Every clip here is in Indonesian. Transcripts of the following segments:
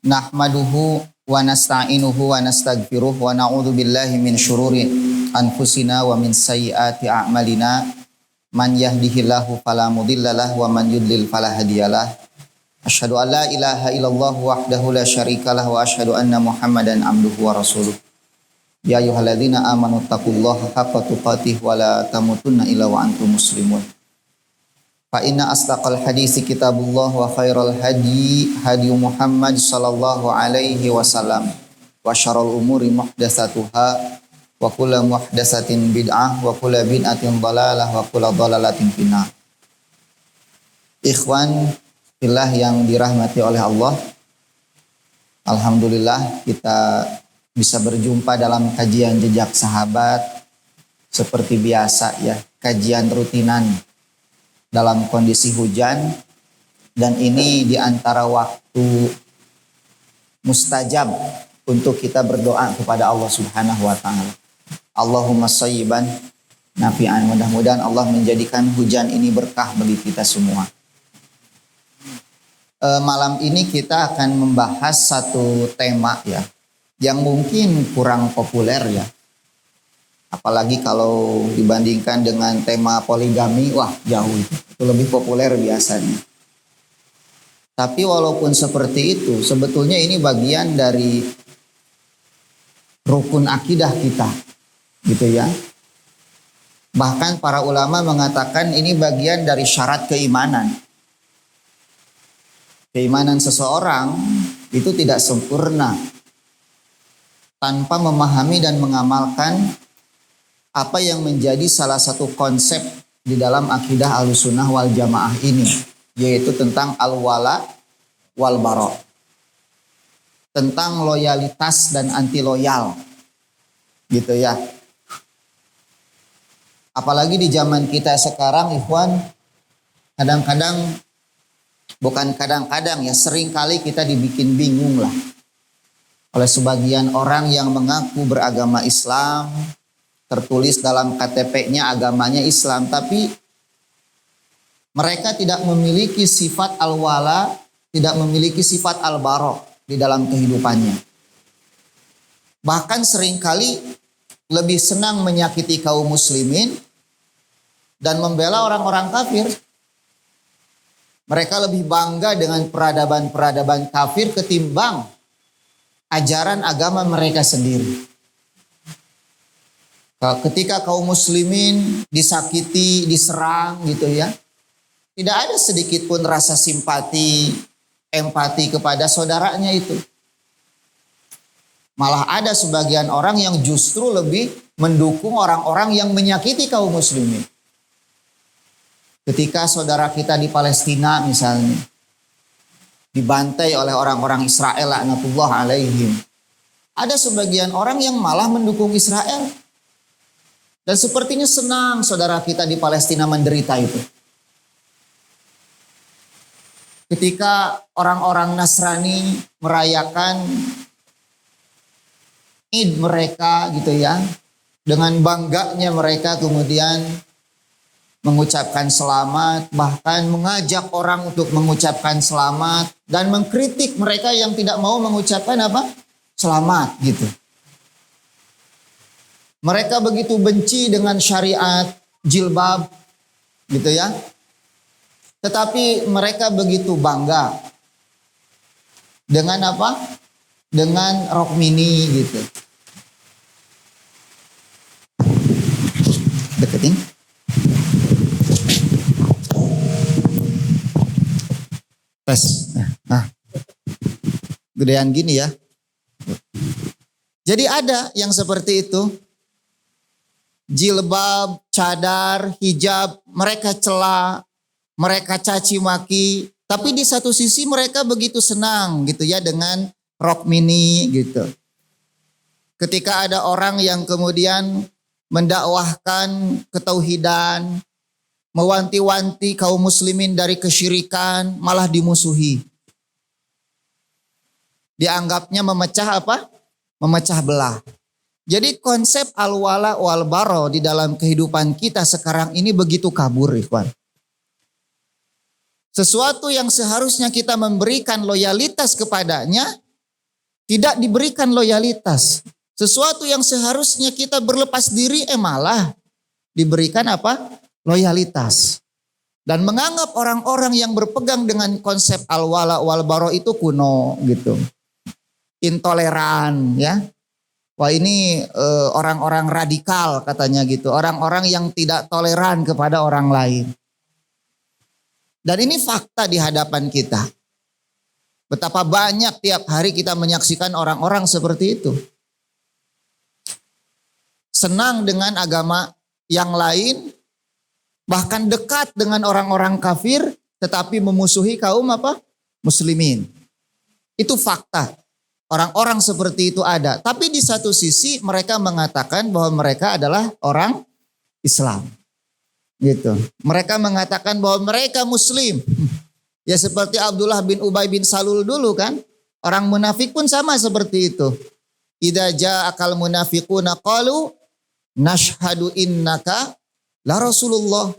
Nahmaduhu wa nasta'inuhu wa nastaghfiruh wa na'udzu billahi min syururi anfusina wa min sayyiati a'malina. Man yahdihillahu fala mudhillalah wa man yudlil fala hadiyalah. Asyhadu an la ilaha illallah wahdahu la syarikalah wa asyhadu anna Muhammadan abduhu wa rasuluh. Ya ayyuhalladzina amanu taqullaha haqqa tuqatih wa la tamutunna illa wa antum muslimun. Fa inna asdaqal hadisi kitabullah wa khairal hadi Muhammad sallallahu alaihi wasallam wa syarrul umuri muhdatsatuha wa kullu muhdatsatin bid'ah wa kullu bid'atin dhalalah wa kullu dhalalatin finnar. Ikhwan fillah yang dirahmati oleh Allah, alhamdulillah kita bisa berjumpa dalam kajian jejak sahabat seperti biasa ya, kajian rutinan dalam kondisi hujan, dan ini di antara waktu mustajab untuk kita berdoa kepada Allah Subhanahu wa taala. Allahumma shayyiban nafi'an. Mudah-mudahan Allah menjadikan hujan ini berkah bagi kita semua. Malam ini kita akan membahas satu tema ya yang mungkin kurang populer ya. Apalagi kalau dibandingkan dengan tema poligami, wah jauh itu lebih populer biasanya. Tapi walaupun seperti itu, sebetulnya ini bagian dari rukun akidah kita, gitu ya. Bahkan para ulama mengatakan ini bagian dari syarat keimanan. Keimanan seseorang itu tidak sempurna tanpa memahami dan mengamalkan apa yang menjadi salah satu konsep di dalam akidah Ahlussunnah wal Jamaah ini, yaitu tentang al-wala wal bara, tentang loyalitas dan anti loyal, gitu ya. Apalagi di zaman kita sekarang, ikhwan, sering kali kita dibikin bingung lah oleh sebagian orang yang mengaku beragama Islam, tertulis dalam KTP-nya agamanya Islam, tapi mereka tidak memiliki sifat al-wala, tidak memiliki sifat al-bara di dalam kehidupannya. Bahkan seringkali lebih senang menyakiti kaum muslimin dan membela orang-orang kafir. Mereka lebih bangga dengan peradaban-peradaban kafir ketimbang ajaran agama mereka sendiri. Ketika kaum muslimin disakiti, diserang gitu ya, tidak ada sedikit pun rasa simpati, empati kepada saudaranya itu. Malah ada sebagian orang yang justru lebih mendukung orang-orang yang menyakiti kaum muslimin. Ketika saudara kita di Palestina misalnya dibantai oleh orang-orang Israel, laknatullah alaihim, ada sebagian orang yang malah mendukung Israel. Dan sepertinya senang saudara kita di Palestina menderita itu. Ketika orang-orang Nasrani merayakan Id mereka gitu ya, dengan bangganya mereka kemudian mengucapkan selamat, bahkan mengajak orang untuk mengucapkan selamat dan mengkritik mereka yang tidak mau mengucapkan apa? Selamat gitu. Mereka begitu benci dengan syariat jilbab gitu ya. Tetapi mereka begitu bangga dengan apa? Dengan rok mini gitu. Deketin. Tes. Nah. Gedean gini ya. Jadi ada yang seperti itu. Jilbab, cadar, hijab, mereka cela, mereka caci maki, tapi di satu sisi mereka begitu senang gitu ya dengan rok mini gitu. Ketika ada orang yang kemudian mendakwahkan ketauhidan, mewanti-wanti kaum muslimin dari kesyirikan, malah dimusuhi. Dianggapnya memecah apa? Memecah belah. Jadi konsep al-wala wal bara di dalam kehidupan kita sekarang ini begitu kabur, ikhwan. Sesuatu yang seharusnya kita memberikan loyalitas kepadanya, tidak diberikan loyalitas. Sesuatu yang seharusnya kita berlepas diri malah diberikan apa? Loyalitas. Dan menganggap orang-orang yang berpegang dengan konsep al-wala wal bara itu kuno gitu. Intoleran ya. Wah ini orang-orang radikal katanya gitu. Orang-orang yang tidak toleran kepada orang lain. Dan ini fakta di hadapan kita. Betapa banyak tiap hari kita menyaksikan orang-orang seperti itu. Senang dengan agama yang lain, bahkan dekat dengan orang-orang kafir, tetapi memusuhi kaum apa? Muslimin. Itu fakta. Orang-orang seperti itu ada. Tapi di satu sisi mereka mengatakan bahwa mereka adalah orang Islam. Gitu. Mereka mengatakan bahwa mereka Muslim. Ya seperti Abdullah bin Ubay bin Salul dulu kan. Orang munafik pun sama seperti itu. Idza ja'akal munafiquna qalu nashhadu innaka la Rasulullah.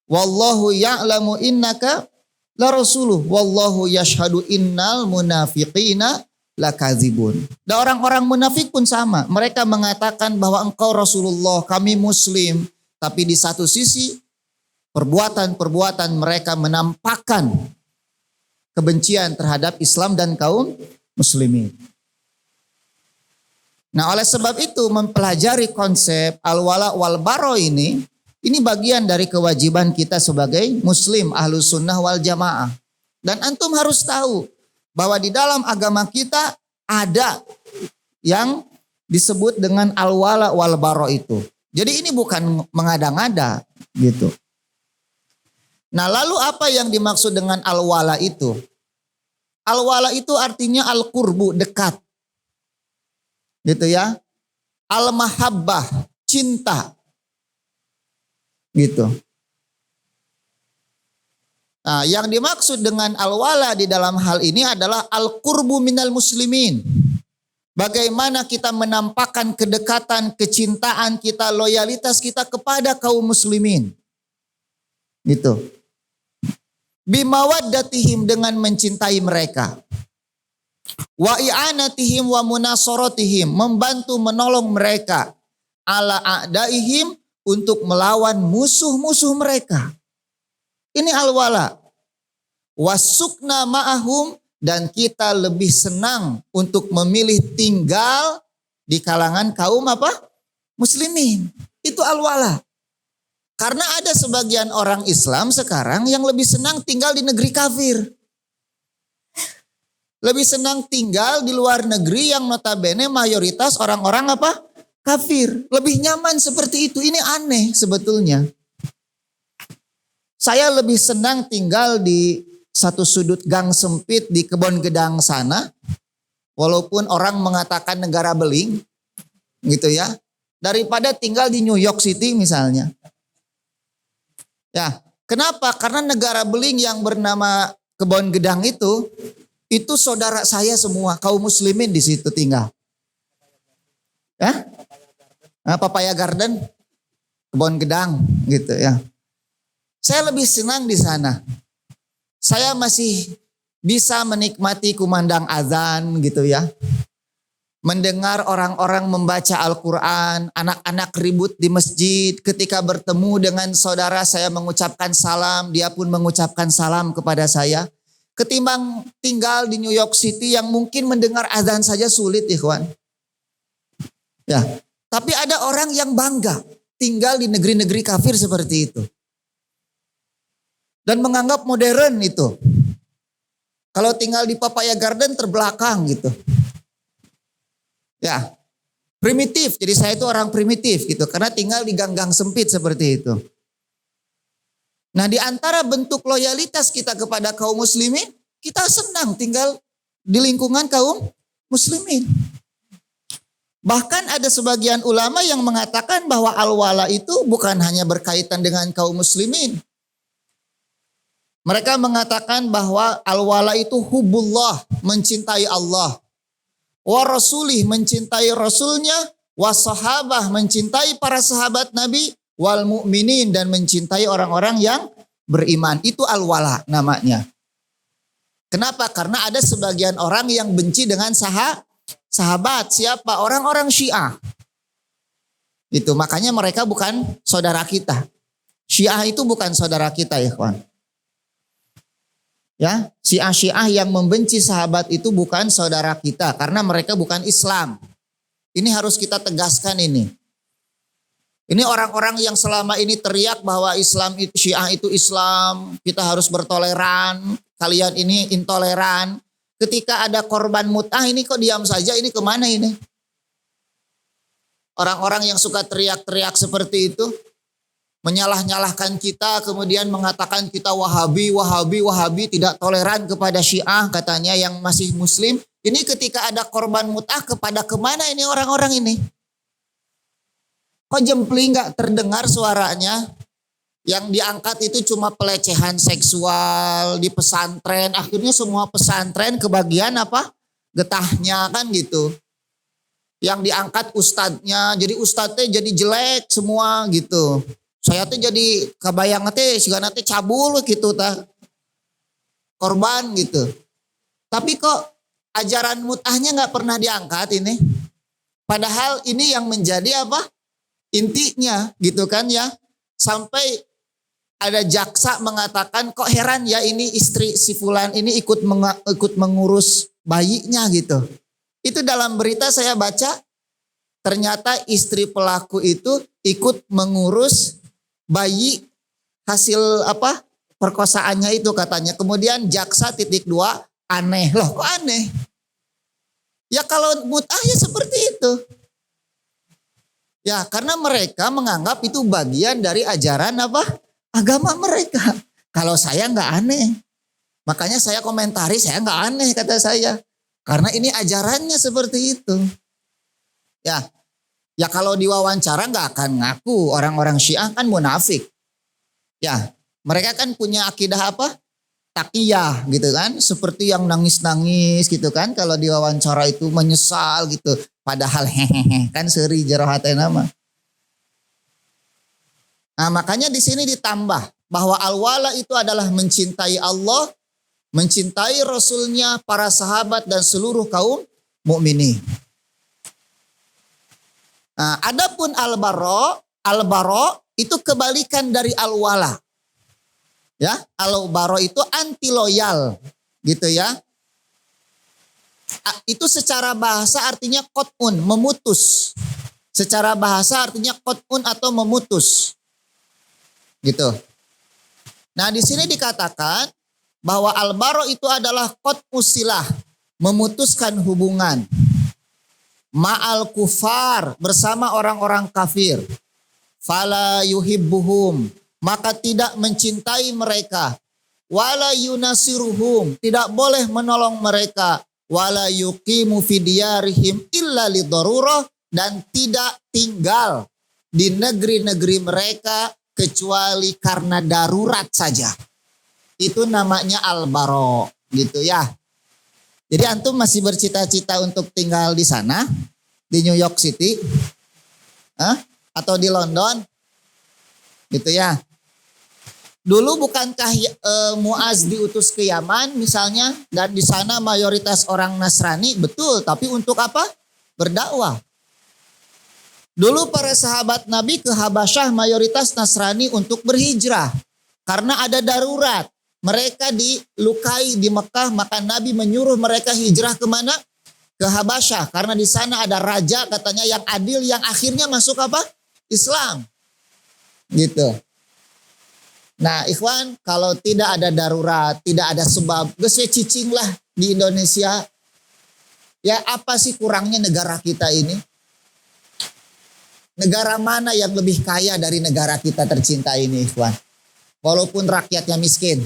Wallahu ya'lamu innaka la rasuluh. Wallahu yashhadu innal munafiqina lakadzibun. Dan orang-orang munafik pun sama. Mereka mengatakan bahwa engkau Rasulullah, kami Muslim. Tapi di satu sisi perbuatan-perbuatan mereka menampakkan kebencian terhadap Islam dan kaum muslimin. Nah oleh sebab itu mempelajari konsep al-wala wal bara ini bagian dari kewajiban kita sebagai muslim ahlus sunnah wal jamaah. Dan antum harus tahu bahwa di dalam agama kita ada yang disebut dengan al-wala wal bara itu. Jadi ini bukan mengada-ngada gitu. Nah lalu apa yang dimaksud dengan al-wala itu? Al-wala itu artinya al-qurbu, dekat. Gitu ya. Al-mahabbah, cinta. Gitu. Nah, yang dimaksud dengan al-wala di dalam hal ini adalah al-qurbu minal muslimin. Bagaimana kita menampakkan kedekatan, kecintaan kita, loyalitas kita kepada kaum muslimin. Gitu. Bimawaddatihim, dengan mencintai mereka. Wa i'anatihim wa munasaratihim, membantu menolong mereka. Ala a'daihim, untuk melawan musuh-musuh mereka. Ini al-wala. Wasukna ma'ahum, dan kita lebih senang untuk memilih tinggal di kalangan kaum apa? Muslimin. Itu al-wala. Karena ada sebagian orang Islam sekarang yang lebih senang tinggal di negeri kafir. Lebih senang tinggal di luar negeri yang notabene mayoritas orang-orang apa? Kafir. Lebih nyaman seperti itu. Ini aneh sebetulnya. Saya lebih senang tinggal di satu sudut gang sempit di Kebon Gedang sana. Walaupun orang mengatakan negara beling. Gitu ya. Daripada tinggal di New York City misalnya. Ya. Kenapa? Karena negara beling yang bernama Kebon Gedang itu saudara saya semua. Kaum muslimin di situ tinggal. Ya. Nah, Papaya Garden. Kebon Gedang gitu ya. Saya lebih senang di sana. Saya masih bisa menikmati kumandang azan gitu ya. Mendengar orang-orang membaca Al-Quran, anak-anak ribut di masjid. Ketika bertemu dengan saudara saya mengucapkan salam, dia pun mengucapkan salam kepada saya. Ketimbang tinggal di New York City yang mungkin mendengar azan saja sulit ikhwan. Ya, tapi ada orang yang bangga tinggal di negeri-negeri kafir seperti itu. Dan menganggap modern itu. Kalau tinggal di Papaya Garden terbelakang gitu. Ya, primitif. Jadi saya itu orang primitif gitu. Karena tinggal di gang-gang sempit seperti itu. Nah di antara bentuk loyalitas kita kepada kaum muslimin. Kita senang tinggal di lingkungan kaum muslimin. Bahkan ada sebagian ulama yang mengatakan bahwa al-wala itu bukan hanya berkaitan dengan kaum muslimin. Mereka mengatakan bahwa al-wala itu hubbullah, mencintai Allah. Wa rasulih, mencintai rasulnya. Wa sahabah, mencintai para sahabat Nabi. Wal mu'minin, dan mencintai orang-orang yang beriman. Itu al-wala namanya. Kenapa? Karena ada sebagian orang yang benci dengan sahabat. Siapa? Orang-orang Syiah. Itu makanya mereka bukan saudara kita. Syiah itu bukan saudara kita, ya kawan. Ya, Syiah yang membenci sahabat itu bukan saudara kita karena mereka bukan Islam. Ini harus kita tegaskan ini. Ini orang-orang yang selama ini teriak bahwa Islam itu Syiah itu Islam, kita harus bertoleran, kalian ini intoleran. Ketika ada korban mut'ah ini kok diam saja, ini kemana ini? Orang-orang yang suka teriak-teriak seperti itu, menyalah-nyalahkan kita, kemudian mengatakan kita Wahabi, tidak toleran kepada Syiah katanya yang masih Muslim. Ini ketika ada korban mut'ah kepada kemana ini orang-orang ini? Kok jempling gak terdengar suaranya? Yang diangkat itu cuma pelecehan seksual di pesantren. Akhirnya semua pesantren kebagian apa? Getahnya kan gitu. Yang diangkat ustadznya, jadi ustadznya jadi jelek semua gitu. Saya tuh jadi kebayang teh sigana teh cabul gitu tah. Korban gitu. Tapi kok ajaran mut'ahnya nggak pernah diangkat ini. Padahal ini yang menjadi apa? Intinya gitu kan ya. Sampai ada jaksa mengatakan kok heran ya ini istri si fulan ini ikut mengurus bayinya gitu. Itu dalam berita saya baca, ternyata istri pelaku itu ikut mengurus bayi hasil apa perkosaannya itu katanya. Kemudian jaksa titik 2 aneh. Loh kok aneh? Ya kalau mut'ah ya seperti itu. Ya karena mereka menganggap itu bagian dari ajaran apa? Agama mereka. Kalau saya nggak aneh. Makanya saya komentari saya nggak aneh kata saya. Karena ini ajarannya seperti itu. Ya kalau diwawancara nggak akan ngaku. Orang-orang Syiah kan munafik. Ya mereka kan punya akidah apa? Taqiyah gitu kan. Seperti yang nangis-nangis gitu kan. Kalau diwawancara itu menyesal gitu. Padahal hehehe kan seri jerohatnya nama. Nah makanya di sini ditambah. Bahwa al-wala itu adalah mencintai Allah. Mencintai Rasulnya, para sahabat dan seluruh kaum mukminin. Nah, adapun al-bara itu kebalikan dari al-wala. Ya, al-bara itu anti loyal, gitu ya. Itu secara bahasa artinya qat'un, memutus. Secara bahasa artinya qat'un atau memutus. Gitu. Nah, di sini dikatakan bahwa al-bara itu adalah qat'us silah, memutuskan hubungan. Ma'al kufar, bersama orang-orang kafir. Fala yuhibbuhum, maka tidak mencintai mereka. Wala yunasiruhum, tidak boleh menolong mereka. Wala yuqimu fi diyarihim illa lidarurah, dan tidak tinggal di negeri-negeri mereka kecuali karena darurat saja. Itu namanya al-bara gitu ya. Jadi antum masih bercita-cita untuk tinggal di sana, di New York City, atau di London, gitu ya. Dulu bukankah Muaz diutus ke Yaman misalnya, dan di sana mayoritas orang Nasrani, betul. Tapi untuk apa? Berdakwah. Dulu para sahabat Nabi ke Habasyah mayoritas Nasrani untuk berhijrah, karena ada darurat. Mereka dilukai di Mekah, maka Nabi menyuruh mereka hijrah kemana? Ke Habasyah. Karena di sana ada raja katanya yang adil, yang akhirnya masuk apa? Islam. Gitu. Nah ikhwan, kalau tidak ada darurat, tidak ada sebab, geswe cicing lah di Indonesia. Ya apa sih kurangnya negara kita ini? Negara mana yang lebih kaya dari negara kita tercinta ini ikhwan? Walaupun rakyatnya miskin.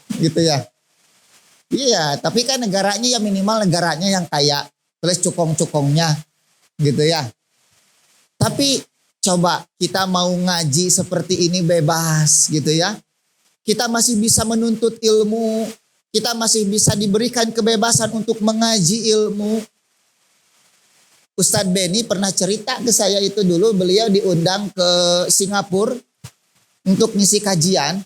Gitu ya. Iya, tapi kan negaranya ya minimal negaranya yang kaya, terus cukong-cukongnya gitu ya. Tapi coba kita mau ngaji seperti ini bebas gitu ya. Kita masih bisa menuntut ilmu, kita masih bisa diberikan kebebasan untuk mengaji ilmu. Ustadz Beni pernah cerita ke saya itu dulu, beliau diundang ke Singapura untuk ngisi kajian.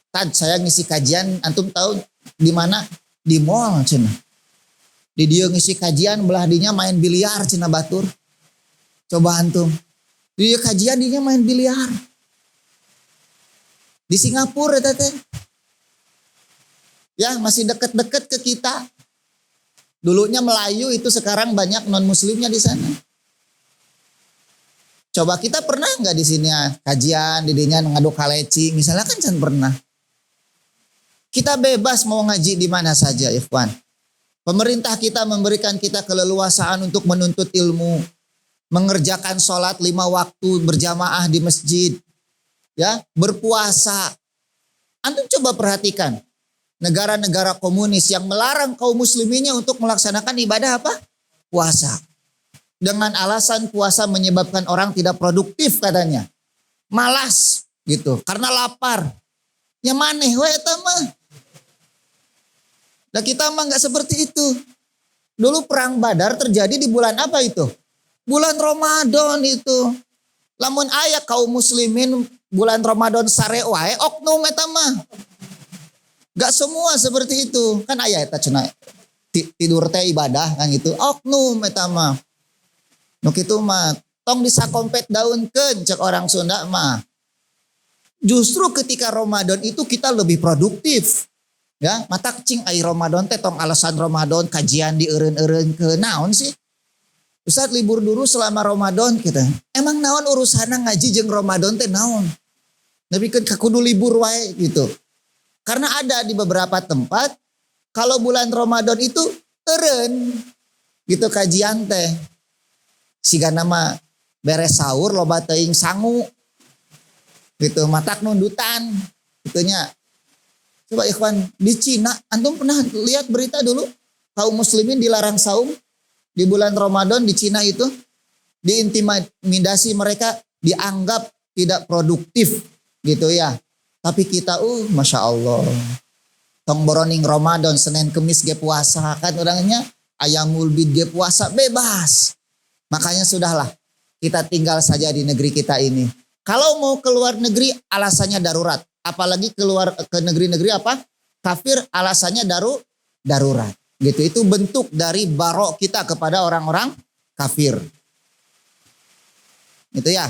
Tad, saya ngisi kajian, antum tahu di mana? di mall cenah. Di dia ngisi kajian belah dinya main biliar cenah batur. Coba antum. Di dia kajian dinya main biliar. Di Singapura eta teh. Ya, masih deket-deket ke kita. Dulunya Melayu itu sekarang banyak non muslimnya di sana. Coba kita pernah nggak di sini kajian, didinya ngaduk kaleci, misalnya kan can pernah. Kita bebas mau ngaji di mana saja, ikhwan. Pemerintah kita memberikan kita keleluasaan untuk menuntut ilmu, mengerjakan sholat 5 waktu berjamaah di masjid, ya, berpuasa. Antum coba perhatikan negara-negara komunis yang melarang kaum musliminnya untuk melaksanakan ibadah apa? Puasa. Dengan alasan puasa menyebabkan orang tidak produktif katanya. Malas gitu, karena lapar. Ya maneh we eta mah. Nah kita mah enggak seperti itu. Dulu perang Badar terjadi di bulan apa itu? Bulan Ramadan itu. Lamun aya kaum muslimin bulan Ramadan sare wae oknum eta mah. Gak semua seperti itu. Kan aya eta cenah tidur teh ibadah kan gitu. Oknum eta mah. Nu kitu mah tong disakompet daunkeun cek orang Sunda mah. Justru ketika Ramadan itu kita lebih produktif. Ya, mata cing ai Ramadan teh tong alasan Ramadan kajian di eureun-eureun ke naon sih? Ustaz libur dulu selama Ramadan kita. Emang naon urusanna ngaji jeung Ramadan teh naon? Nepikeun ka kudu libur wae gitu. Karena ada di beberapa tempat kalau bulan Ramadan itu eureun gitu kajian teh. Siga nama beres sahur loba teuing sangu gitu matak nundutan gitunya. Coba ikhwan di Cina antum pernah lihat berita dulu kaum muslimin dilarang saum di bulan Ramadan di Cina itu, diintimidasi mereka, dianggap tidak produktif gitu ya. Tapi kita Masya Allah tong boroning Ramadan Senin Kemis ge puasa kan orangnya ayamul bid ge puasa bebas. Makanya sudahlah kita tinggal saja di negeri kita ini. Kalau mau keluar negeri alasannya darurat. Apalagi keluar ke negeri-negeri apa? Kafir alasannya darurat. Gitu. Itu bentuk dari barok kita kepada orang-orang kafir. Itu ya.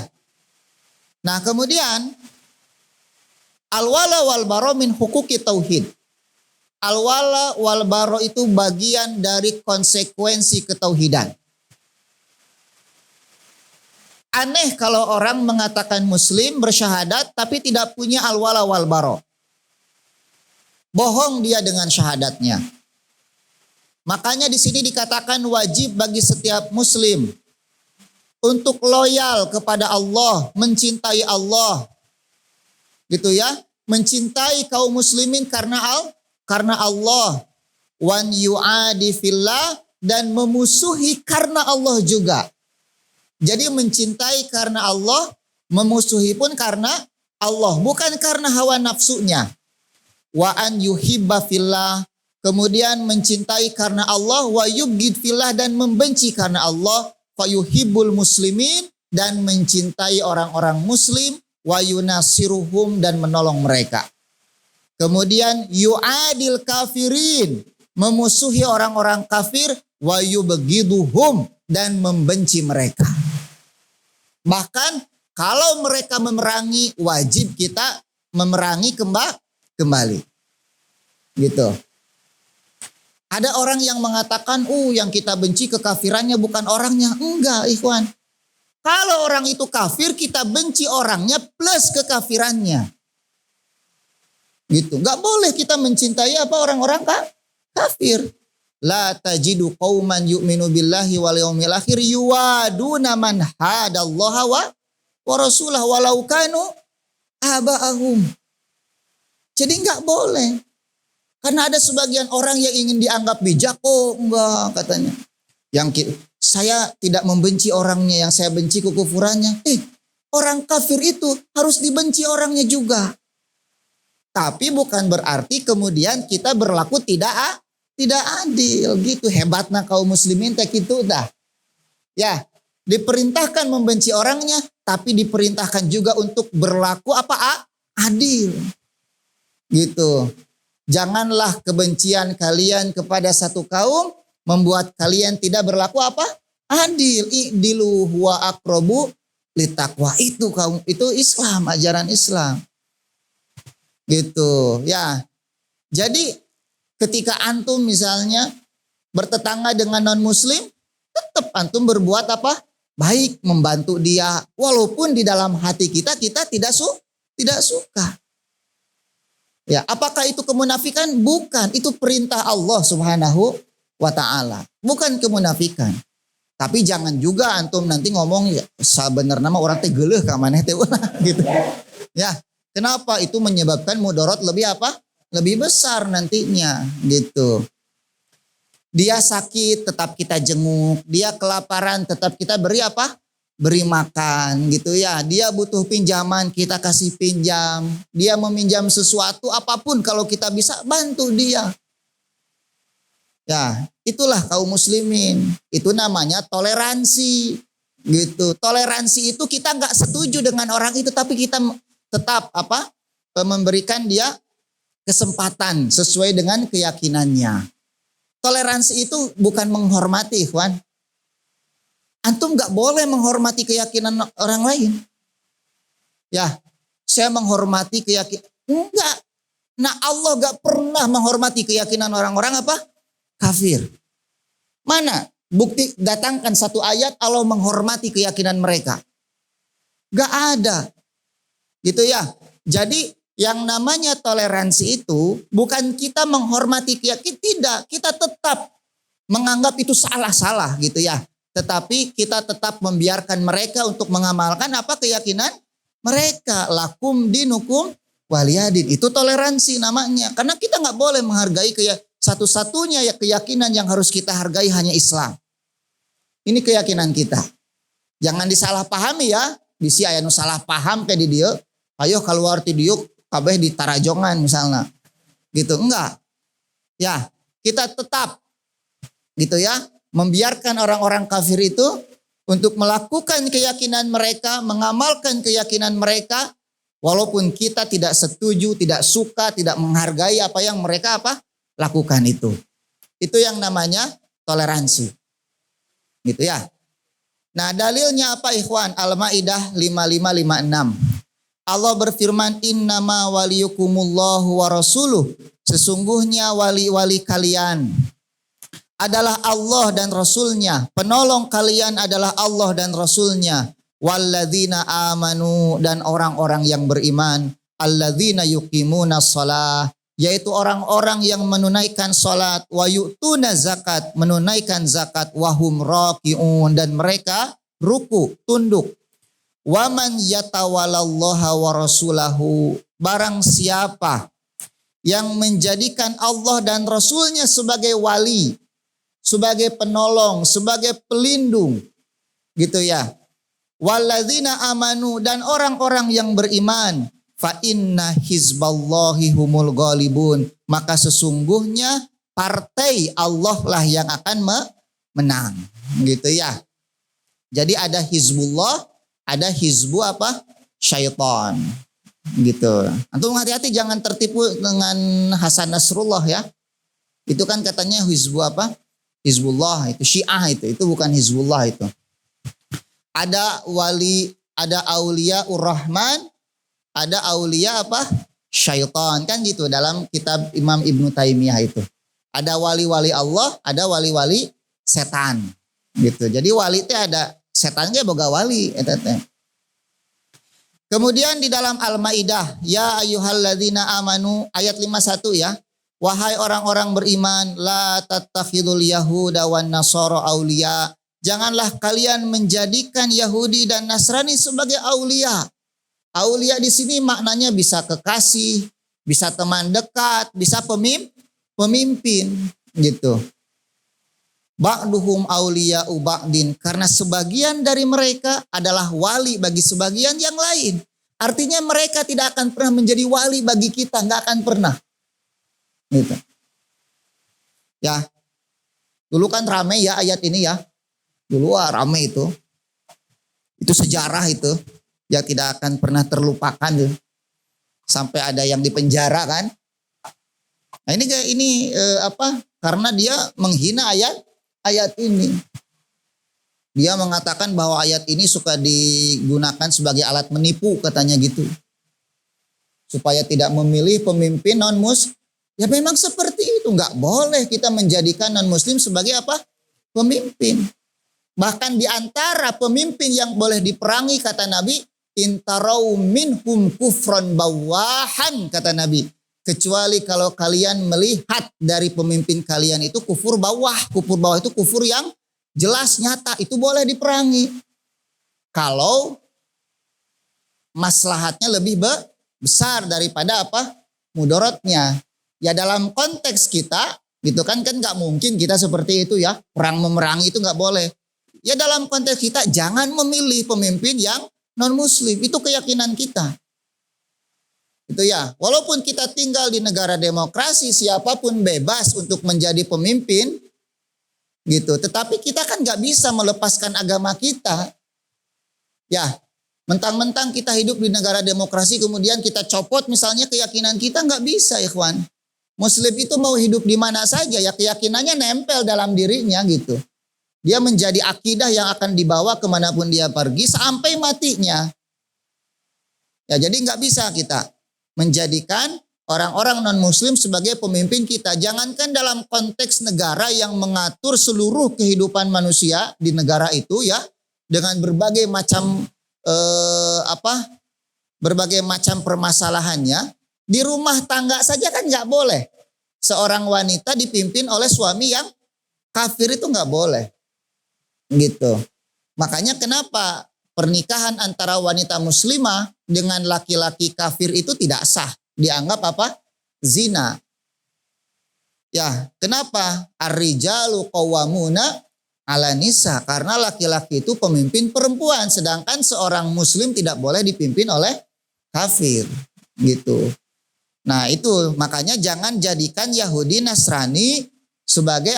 Nah kemudian al-wala wal baro min hukuki tauhid. Al-wala wal baro itu bagian dari konsekuensi ketauhidan. Aneh kalau orang mengatakan muslim bersyahadat tapi tidak punya al-wala wal baro. Bohong dia dengan syahadatnya. Makanya di sini dikatakan wajib bagi setiap muslim untuk loyal kepada Allah, mencintai Allah. Gitu ya, mencintai kaum muslimin karena Allah. Wan yu'adi fillah, dan memusuhi karena Allah juga. Jadi mencintai karena Allah, memusuhi pun karena Allah, bukan karena hawa nafsunya. Wa an yuhibba fillah, kemudian mencintai karena Allah, wa yubghid fillah, dan membenci karena Allah, fa yuhibbul muslimin, dan mencintai orang-orang muslim, wa yunasiruhum, dan menolong mereka. Kemudian yu'adil kafirin, memusuhi orang-orang kafir, wa yubghiduhum, dan membenci mereka. Bahkan kalau mereka memerangi, wajib kita memerangi kembali. Gitu. Ada orang yang mengatakan, yang kita benci kekafirannya bukan orangnya. Enggak, ikhwan. Kalau orang itu kafir, kita benci orangnya plus kekafirannya. Gitu. Enggak boleh kita mencintai orang-orang kafir. La tajidu qauman yu'minu billahi wal yaumil akhir yuwaduna man hadallaha wa rasulah walau kanu aba'ahum. Jadi enggak boleh. Karena ada sebagian orang yang ingin dianggap bijak, enggak katanya. Yang saya tidak membenci orangnya, yang saya benci kekufurannya. Orang kafir itu harus dibenci orangnya juga. Tapi bukan berarti kemudian kita berlaku tidak adil gitu. Hebatnya kaum muslimin teh gitu dah. Ya, diperintahkan membenci orangnya, tapi diperintahkan juga untuk berlaku adil. Gitu. Janganlah kebencian kalian kepada satu kaum membuat kalian tidak berlaku apa? Adil. I'dilu huwa aqrabu litaqwa. Itu kaum, itu Islam, ajaran Islam. Gitu ya. Jadi ketika antum misalnya bertetangga dengan non muslim, tetap antum berbuat apa? Baik, membantu dia. Walaupun di dalam hati kita tidak suka. Ya, apakah itu kemunafikan? Bukan, itu perintah Allah Subhanahu wa taala. Bukan kemunafikan. Tapi jangan juga antum nanti ngomong ya sebenarnya mah orang teh geuleuh ka maneh teh gitu. Ya, kenapa? Itu menyebabkan mudarat lebih apa? Lebih besar nantinya gitu. Dia sakit tetap kita jenguk, dia kelaparan tetap kita beri apa? Beri makan gitu ya. Dia butuh pinjaman kita kasih pinjam. Dia meminjam sesuatu apapun kalau kita bisa bantu dia. Ya, itulah kaum muslimin. Itu namanya toleransi. Gitu. Toleransi itu kita nggak setuju dengan orang itu tapi kita tetap apa? Memberikan dia kesempatan sesuai dengan keyakinannya. Toleransi itu bukan menghormati, ikhwan. Antum nggak boleh menghormati keyakinan orang lain. Ya, saya menghormati keyakinan. Enggak. Nah, Allah nggak pernah menghormati keyakinan orang-orang apa? Kafir. Mana? Bukti, datangkan satu ayat Allah menghormati keyakinan mereka. Gak ada. Gitu ya. Jadi yang namanya toleransi itu bukan kita menghormati keyakinan. Tidak. Kita tetap menganggap itu salah-salah gitu ya. Tetapi kita tetap membiarkan mereka untuk mengamalkan apa keyakinan mereka. Lakum dinukum waliyadin. Itu toleransi namanya. Karena kita gak boleh menghargai keyakinan. Satu-satunya ya keyakinan yang harus kita hargai hanya Islam. Ini keyakinan kita. Jangan disalahpahami ya. Bisi aya nu salah paham kayak di dieu. Ayo keluar ti dieu kabeh di tarajongan misalnya. Gitu enggak. Ya, kita tetap gitu ya, membiarkan orang-orang kafir itu untuk melakukan keyakinan mereka, mengamalkan keyakinan mereka walaupun kita tidak setuju, tidak suka, tidak menghargai apa yang mereka apa? Lakukan itu. Itu yang namanya toleransi. Gitu ya. Nah, dalilnya apa ikhwan? Al-Maidah 5556. Allah berfirman, "Innama waliyukumullahu wa rasuluh." Sesungguhnya wali-wali kalian adalah Allah dan Rasulnya. Penolong kalian adalah Allah dan Rasulnya. Walladzina amanu, dan orang-orang yang beriman. Alladzina yuqimuna shalah, yaitu orang-orang yang menunaikan salat, wa yu'tuna zakat, menunaikan zakat, wahum raki'un, dan mereka ruku, tunduk. Wa man yatawallallaha wa rasulahu, barang siapa yang menjadikan Allah dan Rasulnya sebagai wali, sebagai penolong, sebagai pelindung, gitu ya. Walladzina amanu, dan orang-orang yang beriman. Fa inna hizballahi humul ghalibun, maka sesungguhnya partai Allah lah yang akan menang, gitu ya. Jadi ada hizbullah, ada hizbu apa? Syaitan, gitu. Antum hati-hati jangan tertipu dengan Hasan Nasrullah ya. Itu kan katanya hizbu apa? Hizbullah, itu Syiah itu bukan hizbullah itu. Ada wali, ada aulia urrahman, ada aulia apa? Syaitan, kan gitu dalam kitab Imam Ibnu Taimiyah itu. Ada wali-wali Allah, ada wali-wali setan. Gitu. Jadi wali itu ada setannya boga wali eta teh. Kemudian di dalam Al-Maidah, ya ayyuhalladzina amanu, ayat 51 ya. Wahai orang-orang beriman, la tattakhidul yahuda wan nasara aulia. Janganlah kalian menjadikan Yahudi dan Nasrani sebagai aulia. Aulia di sini maknanya bisa kekasih, bisa teman dekat, bisa pemimpin gitu. Ba'duhum auliya'u ba'din, karena sebagian dari mereka adalah wali bagi sebagian yang lain. Artinya mereka tidak akan pernah menjadi wali bagi kita, nggak akan pernah. Gitu. Ya. Dulu kan ramai ya ayat ini ya. Dulu ramai itu. Itu sejarah itu. Yang tidak akan pernah terlupakan tuh. Sampai ada yang dipenjara kan. Nah ini karena dia menghina ayat ini. Dia mengatakan bahwa ayat ini suka digunakan sebagai alat menipu, katanya gitu. Supaya tidak memilih pemimpin non-muslim. Ya memang seperti itu. Nggak boleh kita menjadikan non-muslim sebagai pemimpin. Bahkan di antara pemimpin yang boleh diperangi, kata Nabi, intarau minhum kufron bawahan, kata Nabi. Kecuali kalau kalian melihat dari pemimpin kalian itu kufur bawah. Kufur bawah itu kufur yang jelas nyata, itu boleh diperangi. Kalau maslahatnya lebih besar daripada mudaratnya. Ya dalam konteks kita gitu kan nggak mungkin kita seperti itu ya. Perang memerangi itu nggak boleh. Ya dalam konteks kita jangan memilih pemimpin yang non muslim. Itu keyakinan kita. Itu ya. Walaupun kita tinggal di negara demokrasi, siapapun bebas untuk menjadi pemimpin gitu. Tetapi kita kan nggak bisa melepaskan agama kita. Ya, mentang-mentang kita hidup di negara demokrasi kemudian kita copot misalnya keyakinan kita, nggak bisa, ikhwan. Muslim itu mau hidup di mana saja ya keyakinannya nempel dalam dirinya gitu. Dia menjadi akidah yang akan dibawa kemanapun dia pergi sampai matinya. Ya jadi nggak bisa kita menjadikan orang-orang non-muslim sebagai pemimpin kita. Jangankan dalam konteks negara yang mengatur seluruh kehidupan manusia di negara itu ya. Dengan berbagai macam berbagai macam permasalahannya. Di rumah tangga saja kan nggak boleh. Seorang wanita dipimpin oleh suami yang kafir itu nggak boleh. Gitu. Makanya kenapa pernikahan antara wanita muslimah dengan laki-laki kafir itu tidak sah. Dianggap zina. Ya, kenapa? Ar-rijalu qawwamuna 'ala nisa, karena laki-laki itu pemimpin perempuan, sedangkan seorang muslim tidak boleh dipimpin oleh kafir, gitu. Nah, itu makanya jangan jadikan Yahudi Nasrani sebagai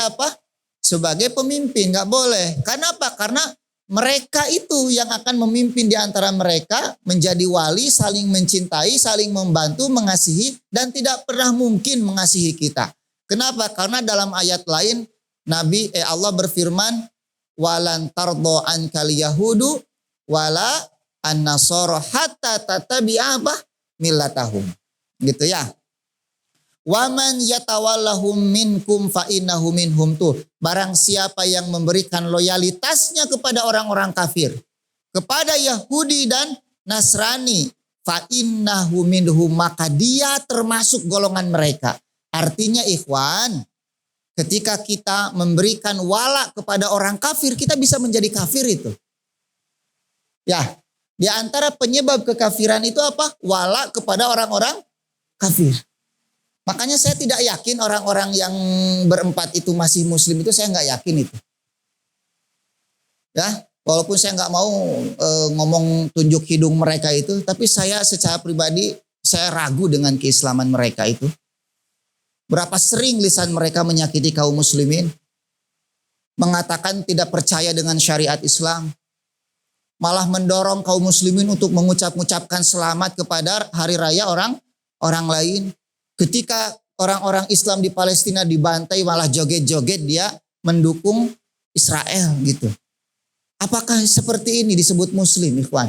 sebagai pemimpin, nggak boleh. Karena apa? Karena mereka itu yang akan memimpin di antara mereka, menjadi wali, saling mencintai, saling membantu, mengasihi, dan tidak pernah mungkin mengasihi kita. Kenapa? Karena dalam ayat lain Allah berfirman, walan tardo ankal yahudu wala an-nasara hatta tatabi'a millatahum. Gitu ya. Waman yatawallahum minkum fa innahu minhum tuh. Barang siapa yang memberikan loyalitasnya kepada orang-orang kafir, kepada Yahudi dan Nasrani, fa innahu minhum, maka dia termasuk golongan mereka. Artinya ikhwan, ketika kita memberikan wala kepada orang kafir, kita bisa menjadi kafir itu. Ya, di antara penyebab kekafiran itu wala kepada orang-orang kafir. Makanya saya tidak yakin orang-orang yang berempat itu masih muslim itu, saya nggak yakin itu. Ya, walaupun saya nggak mau ngomong tunjuk hidung mereka itu, tapi saya secara pribadi saya ragu dengan keislaman mereka itu. Berapa sering lisan mereka menyakiti kaum muslimin, mengatakan tidak percaya dengan syariat Islam, malah mendorong kaum muslimin untuk mengucapkan selamat kepada hari raya orang lain. Ketika orang-orang Islam di Palestina dibantai, malah joget-joget dia mendukung Israel gitu. Apakah seperti ini disebut muslim, ikhwan?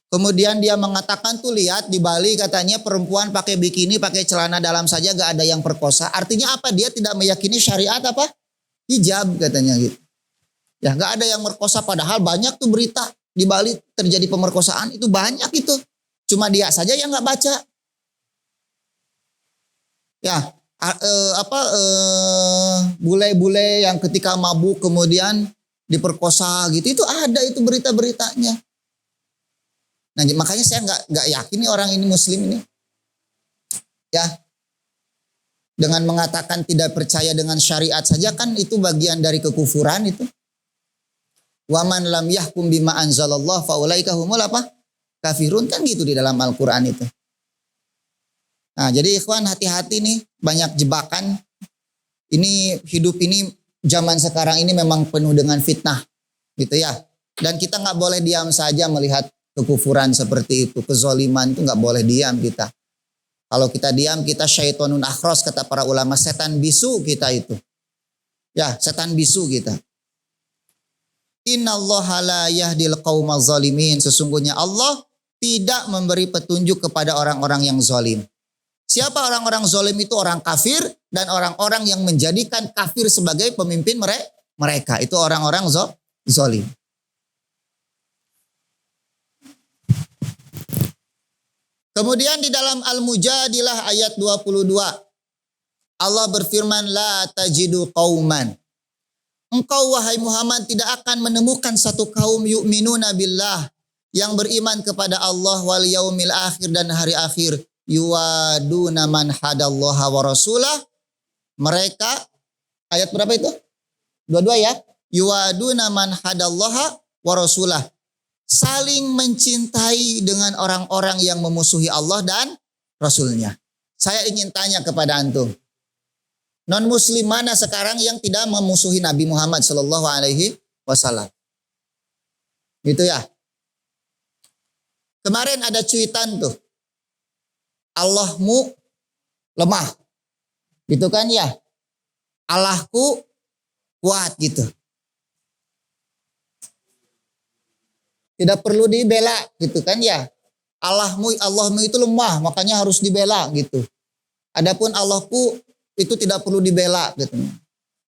Kemudian dia mengatakan tuh lihat di Bali katanya perempuan pakai bikini, pakai celana dalam saja gak ada yang perkosa. Artinya apa? Dia tidak meyakini syariat hijab katanya gitu. Ya gak ada yang merkosa, padahal banyak tuh berita di Bali terjadi pemerkosaan, itu banyak itu. Cuma dia saja yang gak baca. Ya, bule-bule yang ketika mabuk kemudian diperkosa gitu, itu ada itu berita-beritanya. Nah, makanya saya nggak yakin nih orang ini muslim ini. Ya, dengan mengatakan tidak percaya dengan syariat saja kan itu bagian dari kekufuran itu. Waman lam yahkum bima anzalallah faulaika humul kafirun, kan gitu di dalam Al-Qur'an itu. Nah, jadi ikhwan hati-hati nih, banyak jebakan. Ini hidup ini zaman sekarang ini memang penuh dengan fitnah, gitu ya. Dan kita nggak boleh diam saja melihat kekufuran seperti itu, kezoliman itu nggak boleh diam kita. Kalau kita diam kita syaitonun akhros kata para ulama, setan bisu kita itu. Ya, setan bisu kita. Innallaha la yahdil qaumaz zalimin. Sesungguhnya Allah tidak memberi petunjuk kepada orang-orang yang zalim. Siapa orang-orang zalim itu? Orang kafir dan orang-orang yang menjadikan kafir sebagai pemimpin mereka. Itu orang-orang zalim. Kemudian di dalam Al-Mujadilah ayat 22 Allah berfirman, la tajidu qauman. Engkau wahai Muhammad tidak akan menemukan satu kaum yu'minuna billah, yang beriman kepada Allah wal yaumil akhir dan hari akhir, yuwaduna man hadallaha wa rasulah. Mereka, ayat berapa itu? 22 ya. Yuwaduna man hadallaha wa rasulah. Saling mencintai dengan orang-orang yang memusuhi Allah dan Rasulnya. Saya ingin tanya kepada antum, non muslim mana sekarang yang tidak memusuhi Nabi Muhammad Sallallahu Alaihi Wasallam? Gitu ya. Kemarin ada cuitan tuh, Allahmu lemah, gitu kan ya? Allahku kuat gitu. Tidak perlu dibela gitu kan ya. Allahmu itu lemah, makanya harus dibela gitu. Adapun Allahku itu tidak perlu dibela gitu.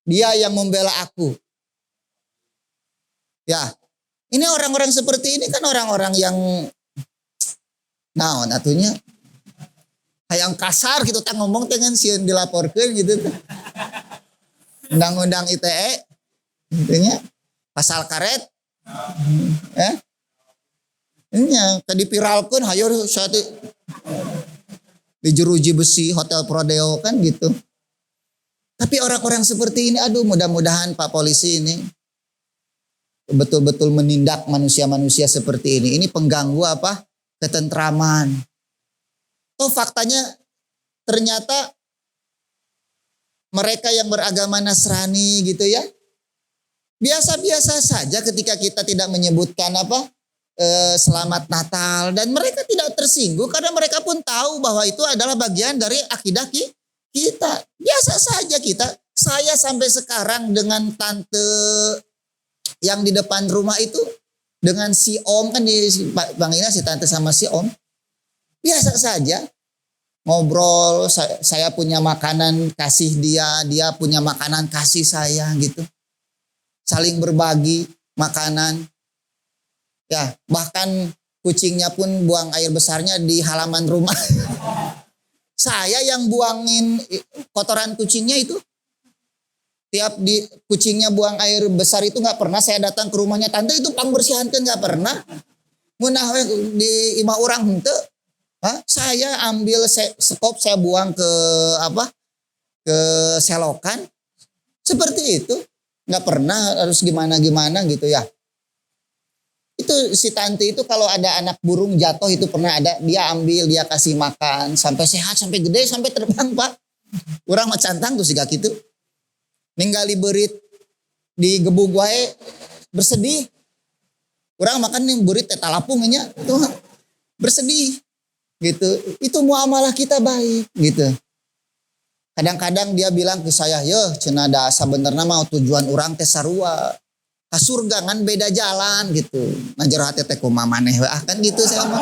Dia yang membela aku. Ya. Ini orang-orang seperti ini kan orang-orang yang naon atunya hayang kasar gitu, tak ngomong dengan sieun dilaporkeun gitu. Undang-undang ITE intinya pasal karet. Ya. Ini tadi viralkan hayo saat di jeruji besi Hotel Prodeo kan gitu. Tapi orang-orang seperti ini, aduh mudah-mudahan Pak Polisi ini betul-betul menindak manusia-manusia seperti ini. Ini pengganggu apa? Ketentraman. Oh faktanya ternyata mereka yang beragama Nasrani gitu ya. Biasa-biasa saja ketika kita tidak menyebutkan apa? Selamat Natal, dan mereka tidak tersinggung karena mereka pun tahu bahwa itu adalah bagian dari akidah kita. Biasa saja kita. Saya sampai sekarang dengan tante yang di depan rumah itu, dengan si Om kan di Bang Ina, si tante sama si Om, biasa saja ngobrol. Saya punya makanan kasih dia punya makanan kasih saya gitu. Saling berbagi makanan. Ya, bahkan kucingnya pun buang air besarnya di halaman rumah. Saya yang buangin kotoran kucingnya itu. Tiap kucingnya buang air besar itu nggak pernah saya datang ke rumahnya, tante itu pangbersihan kan nggak pernah. Munah di imah orang henteu. Saya ambil sekop saya buang ke ke selokan. Seperti itu. Nggak pernah harus gimana-gimana gitu ya. Itu si tante itu kalau ada anak burung jatuh itu pernah ada, dia ambil, dia kasih makan sampai sehat, sampai gede, sampai terbang Pak. Urang mah cantang tuh siga kitu. Ninggali beurit di gebug wae bersedih. Urang makan nih beurit teh talapung nya tuh bersedih gitu. Itu muamalah kita baik gitu. Kadang-kadang dia bilang ke saya, "Yeuh, cenah da sabenerna mah tujuan urang teh sarua. Ka surga kan beda jalan gitu. Ngajar hati teh kumaha maneh kan gitu saya mah.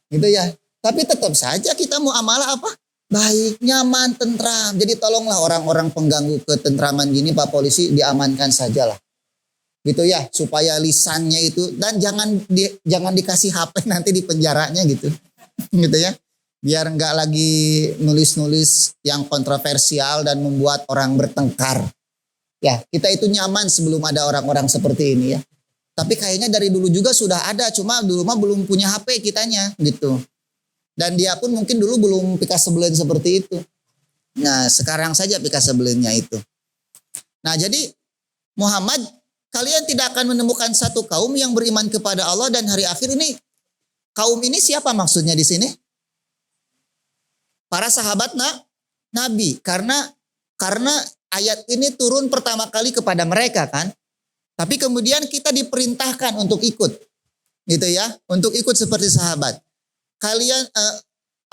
Gitu ya. Tapi tetap saja kita muamalah apa? Baik, nyaman, tentram. Jadi tolonglah orang-orang pengganggu ketentraman gini Pak Polisi diamankan sajalah. Gitu ya, supaya lisannya itu dan jangan dikasih HP nanti di penjaranya gitu. Gitu ya. Biar enggak lagi nulis-nulis yang kontroversial dan membuat orang bertengkar. Ya, kita itu nyaman sebelum ada orang-orang seperti ini ya. Tapi kayaknya dari dulu juga sudah ada, cuma dulu mah belum punya HP kitanya gitu. Dan dia pun mungkin dulu belum pika sebelen seperti itu. Nah, sekarang saja pika sebelennya itu. Nah, jadi Muhammad, kalian tidak akan menemukan satu kaum yang beriman kepada Allah dan hari akhir ini. Kaum ini siapa maksudnya di sini? Para sahabat Nabi, karena ayat ini turun pertama kali kepada mereka kan. Tapi kemudian kita diperintahkan untuk ikut. Gitu ya, untuk ikut seperti sahabat.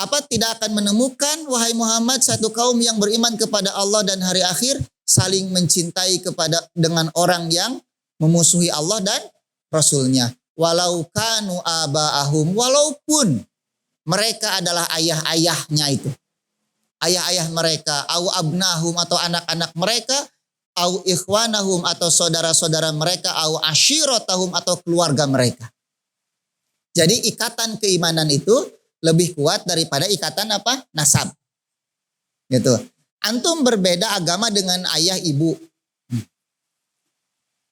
Apa tidak akan menemukan wahai Muhammad satu kaum yang beriman kepada Allah dan hari akhir saling mencintai dengan orang yang memusuhi Allah dan Rasulnya. Walau kanu aba'ahum, walaupun mereka adalah ayah-ayahnya itu. Ayah-ayah mereka, au abnahum atau anak-anak mereka, au ikhwanahum atau saudara-saudara mereka, au ashiratahum atau keluarga mereka. Jadi ikatan keimanan itu lebih kuat daripada ikatan apa? Nasab. Gitu. Antum berbeda agama dengan ayah ibu.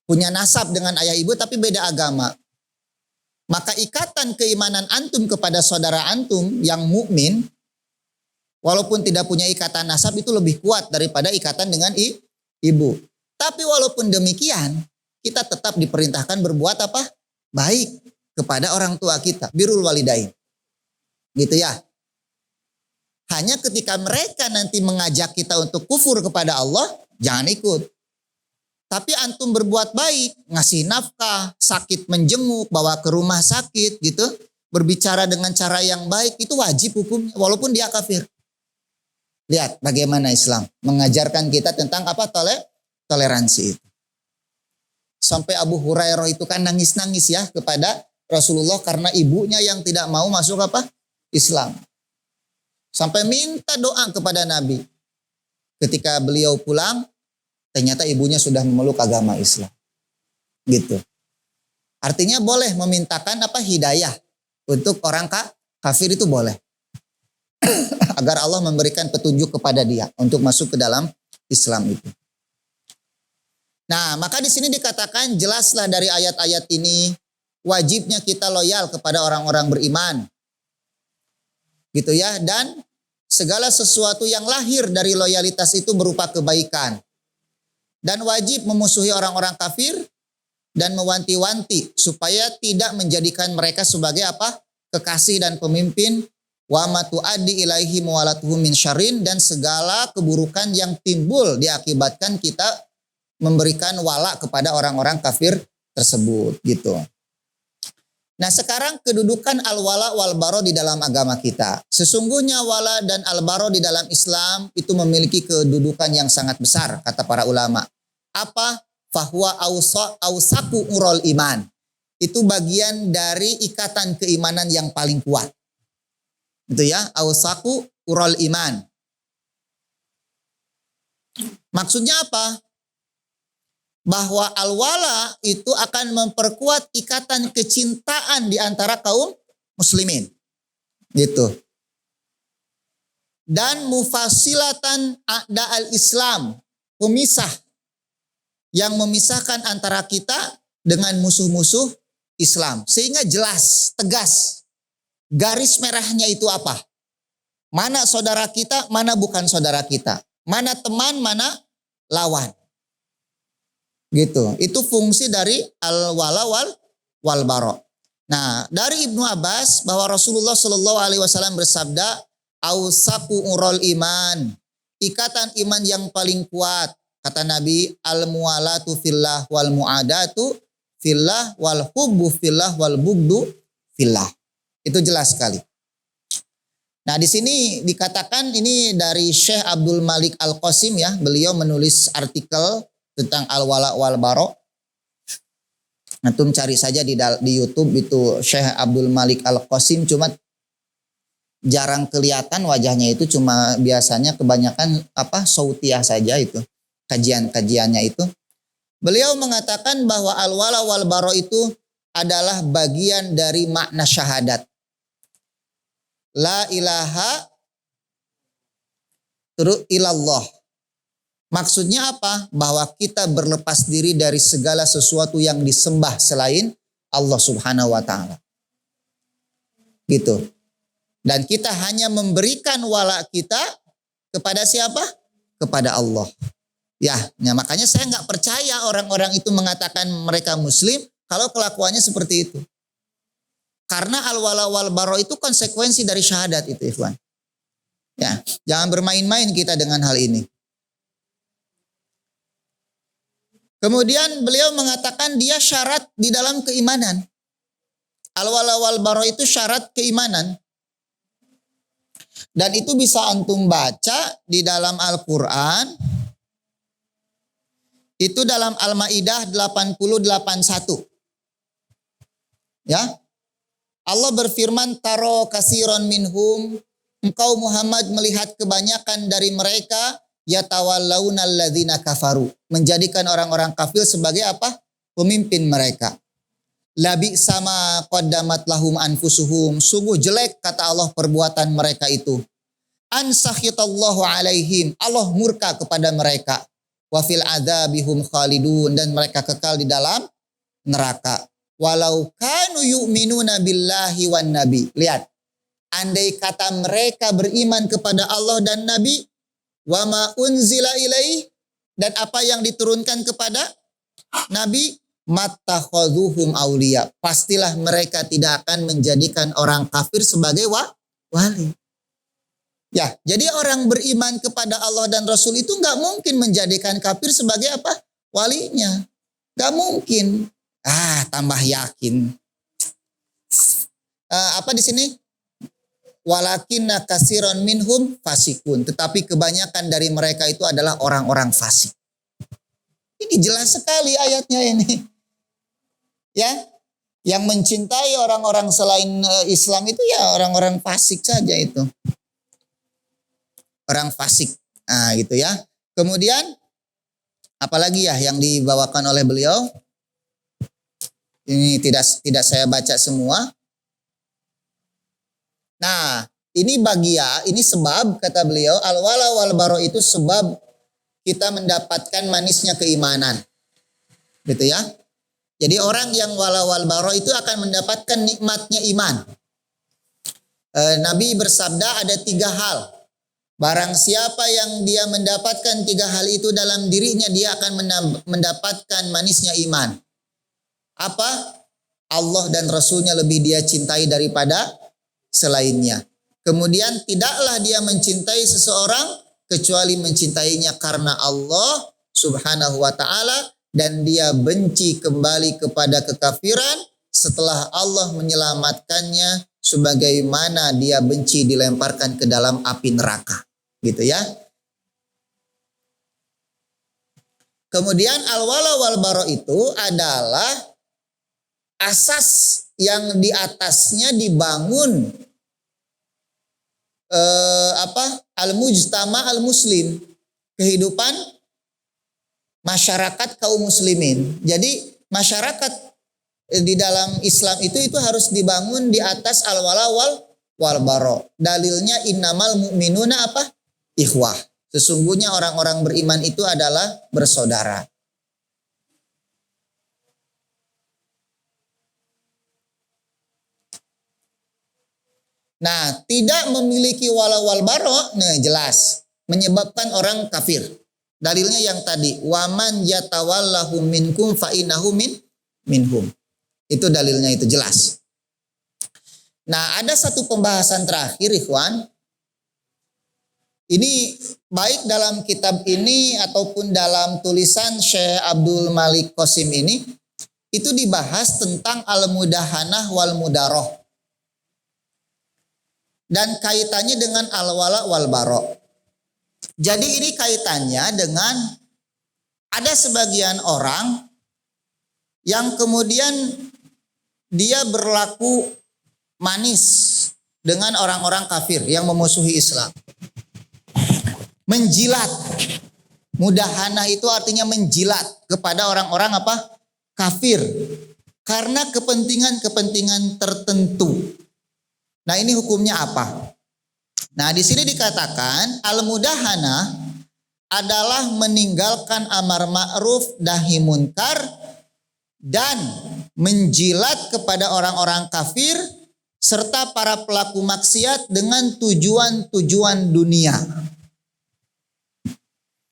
Punya nasab dengan ayah ibu tapi beda agama. Maka ikatan keimanan antum kepada saudara antum yang mukmin, walaupun tidak punya ikatan nasab itu lebih kuat daripada ikatan dengan ibu. Tapi walaupun demikian, kita tetap diperintahkan berbuat apa? Baik kepada orang tua kita, birrul walidain. Gitu ya. Hanya ketika mereka nanti mengajak kita untuk kufur kepada Allah, jangan ikut. Tapi antum berbuat baik, ngasih nafkah, sakit menjenguk, bawa ke rumah sakit gitu, berbicara dengan cara yang baik, itu wajib hukumnya walaupun dia kafir. Lihat bagaimana Islam mengajarkan kita tentang apa? Toleransi itu. Sampai Abu Hurairah itu kan nangis-nangis ya kepada Rasulullah karena ibunya yang tidak mau masuk apa? Islam. Sampai minta doa kepada Nabi. Ketika beliau pulang, ternyata ibunya sudah memeluk agama Islam. Gitu. Artinya boleh memintakan apa? Hidayah untuk orang kafir itu boleh. Agar Allah memberikan petunjuk kepada dia untuk masuk ke dalam Islam itu. Nah, maka di sini dikatakan jelaslah dari ayat-ayat ini wajibnya kita loyal kepada orang-orang beriman. Gitu ya, dan segala sesuatu yang lahir dari loyalitas itu berupa kebaikan. Dan wajib memusuhi orang-orang kafir dan mewanti-wanti supaya tidak menjadikan mereka sebagai apa? Kekasih dan pemimpin. Wa ma tuaddi ilaihi mawalatuhum min syarrin, dan segala keburukan yang timbul diakibatkan kita memberikan wala kepada orang-orang kafir tersebut gitu. Nah, sekarang kedudukan al-wala wal bara di dalam agama kita. Sesungguhnya wala dan al-bara di dalam Islam itu memiliki kedudukan yang sangat besar kata para ulama. Apa? Fahuwa awsaku urol iman. Itu bagian dari ikatan keimanan yang paling kuat. Itu ya, awsaku urol iman. Maksudnya apa? Bahwa al-wala itu akan memperkuat ikatan kecintaan di antara kaum muslimin. Gitu. Dan mufasilatan a'da al-Islam, pemisah yang memisahkan antara kita dengan musuh-musuh Islam. Sehingga jelas, tegas. Garis merahnya itu apa? Mana saudara kita, mana bukan saudara kita. Mana teman, mana lawan. Gitu. Itu fungsi dari al-wala wal bara. Nah, dari Ibnu Abbas bahwa Rasulullah Shallallahu alaihi wasallam bersabda, "Ausaku urol iman." Ikatan iman yang paling kuat, kata Nabi, al-muwalatu fillah wal muadatu fillah wal hubbu fillah wal bugdu fillah. Itu jelas sekali. Nah, di sini dikatakan ini dari Syekh Abdul Malik Al-Qasim ya, beliau menulis artikel tentang al-wala wal bara. Antum cari saja di YouTube itu Syekh Abdul Malik Al-Qasim, cuma jarang kelihatan wajahnya, itu cuma biasanya kebanyakan apa sautiah saja itu kajian-kajiannya itu. Beliau mengatakan bahwa al-wala wal bara itu adalah bagian dari makna syahadat. La ilaha illallah. Maksudnya apa? Bahwa kita berlepas diri dari segala sesuatu yang disembah selain Allah Subhanahu wa taala. Gitu. Dan kita hanya memberikan wala kita kepada siapa? Kepada Allah. Ya, makanya saya nggak percaya orang-orang itu mengatakan mereka muslim kalau kelakuannya seperti itu. Karena al-wala wal bara itu konsekuensi dari syahadat itu, ikhwan. Ya, jangan bermain-main kita dengan hal ini. Kemudian beliau mengatakan dia syarat di dalam keimanan. Al-wala wal bara itu syarat keimanan. Dan itu bisa antum baca di dalam Al-Quran. Itu dalam Al-Maidah 80:81. Ya. Allah berfirman, taro kasiron minhum, engkau Muhammad melihat kebanyakan dari mereka yatawallawna alladzina kafaru, menjadikan orang-orang kafir sebagai apa? Pemimpin mereka. Labi sama qaddamat lahum anfusuhum, sungguh jelek kata Allah perbuatan mereka itu. Ansakhitallahu alaihim, Allah murka kepada mereka. Wa fil adzabihum khalidun, dan mereka kekal di dalam neraka. Walau kanu yu'minuna billahi wan nabi. Lihat, andai kata mereka beriman kepada Allah dan Nabi, wa ma unzila ilaih, dan apa yang diturunkan kepada Nabi, mattakhadhuhum auliya, pastilah mereka tidak akan menjadikan orang kafir sebagai wali. Ya, jadi orang beriman kepada Allah dan Rasul itu nggak mungkin menjadikan kafir sebagai apa? Walinya. Nggak mungkin. Tambah yakin. Apa di sini? Walakinna katsiran minhum fasikun. Tetapi kebanyakan dari mereka itu adalah orang-orang fasik. Ini jelas sekali ayatnya ini. Ya, yang mencintai orang-orang selain Islam itu ya orang-orang fasik saja itu. Orang fasik. Gitu ya. Kemudian apalagi ya yang dibawakan oleh beliau? Ini tidak saya baca semua. Nah, ini ini sebab kata beliau, al-wala wal bara itu sebab kita mendapatkan manisnya keimanan. Gitu ya. Jadi orang yang wala wal bara itu akan mendapatkan nikmatnya iman. Nabi bersabda ada 3 hal. Barang siapa yang dia mendapatkan 3 hal itu dalam dirinya, dia akan mendapatkan manisnya iman. Apa? Allah dan Rasulnya lebih dia cintai daripada selainnya. Kemudian tidaklah dia mencintai seseorang kecuali mencintainya karena Allah subhanahu wa ta'ala, dan dia benci kembali kepada kekafiran setelah Allah menyelamatkannya, sebagaimana dia benci dilemparkan ke dalam api neraka. Gitu ya. Kemudian al-wala wal bara itu adalah asas yang di atasnya dibangun al-mujtama al-muslim, kehidupan masyarakat kaum muslimin. Jadi masyarakat di dalam Islam itu harus dibangun di atas al-wala wal bara. Dalilnya innamal mu'minuna apa? Ikhwah. Sesungguhnya orang-orang beriman itu adalah bersaudara. Nah, tidak memiliki wala wal bara, jelas menyebabkan orang kafir. Dalilnya yang tadi, waman yatawallahu minkum fa innahu minhum. Itu dalilnya, itu jelas. Nah, ada satu pembahasan terakhir, ikhwan. Ini baik dalam kitab ini ataupun dalam tulisan Syekh Abdul Malik Qasim ini, itu dibahas tentang al-mudahanah wal mudaroh. Dan kaitannya dengan al-wala wal bara. Jadi ini kaitannya dengan ada sebagian orang yang kemudian dia berlaku manis dengan orang-orang kafir yang memusuhi Islam. Menjilat. Mudahanah itu artinya menjilat kepada orang-orang apa? Kafir. Karena kepentingan-kepentingan tertentu. Nah, ini hukumnya apa? Nah, di sini dikatakan al-mudahanah adalah meninggalkan amar ma'ruf nahi munkar dan menjilat kepada orang-orang kafir serta para pelaku maksiat dengan tujuan-tujuan dunia.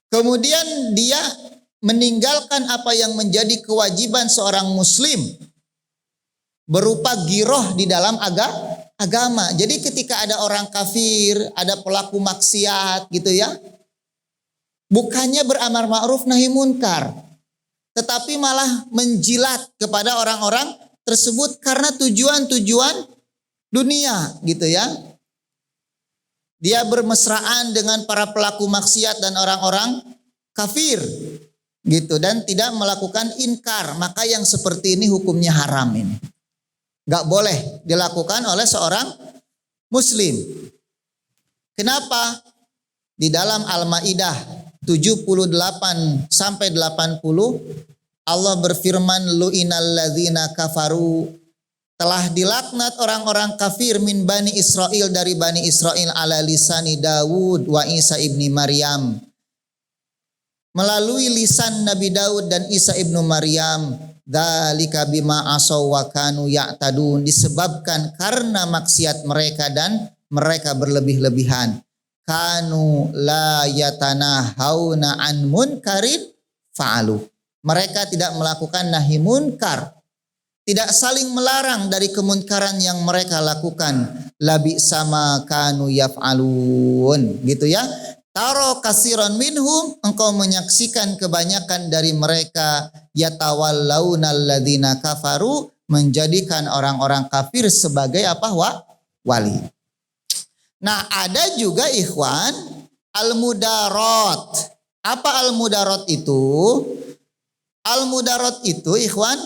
Kemudian dia meninggalkan apa yang menjadi kewajiban seorang muslim berupa giroh di dalam agama. Jadi ketika ada orang kafir, ada pelaku maksiat gitu ya, bukannya beramar ma'ruf nahi munkar, tetapi malah menjilat kepada orang-orang tersebut karena tujuan-tujuan dunia gitu ya. Dia bermesraan dengan para pelaku maksiat dan orang-orang kafir gitu, dan tidak melakukan inkar. Maka yang seperti ini hukumnya haram ini. Gak boleh dilakukan oleh seorang muslim. Kenapa? Di dalam Al-Maidah 78 sampai 80 Allah berfirman, lu'inal ladzina kafaru, telah dilaknat orang-orang kafir min Bani Israel, dari Bani Israel, ala lisani Dawud wa Isa ibni Maryam, melalui lisan Nabi Daud dan Isa ibnu Maryam. Dzalika bima asaw wa kanu ya'tadun, disebabkan karena maksiat mereka dan mereka berlebih-lebihan. Kanu la yatanahawna an munkarin fa'alu, mereka tidak melakukan nahi munkar, tidak saling melarang dari kemunkaran yang mereka lakukan. Labi sama kanu yaf'alun, gitu ya. Taro kasiron minhum, engkau menyaksikan kebanyakan dari mereka, yatawallaunal ladzina kafaru, menjadikan orang-orang kafir sebagai apa? Wali. Nah, ada juga ikhwan al-mudarat. Apa al-mudarat itu? Al-mudarat itu ikhwan,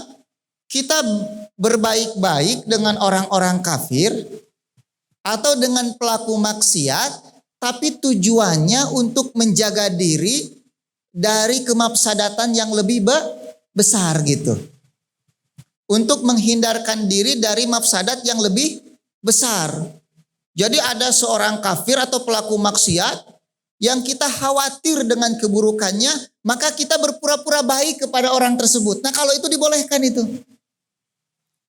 kita berbaik-baik dengan orang-orang kafir atau dengan pelaku maksiat, tapi tujuannya untuk menjaga diri dari kemafsadatan yang lebih besar gitu. Untuk menghindarkan diri dari mafsadat yang lebih besar. Jadi ada seorang kafir atau pelaku maksiat yang kita khawatir dengan keburukannya, maka kita berpura-pura baik kepada orang tersebut. Nah, kalau itu dibolehkan itu.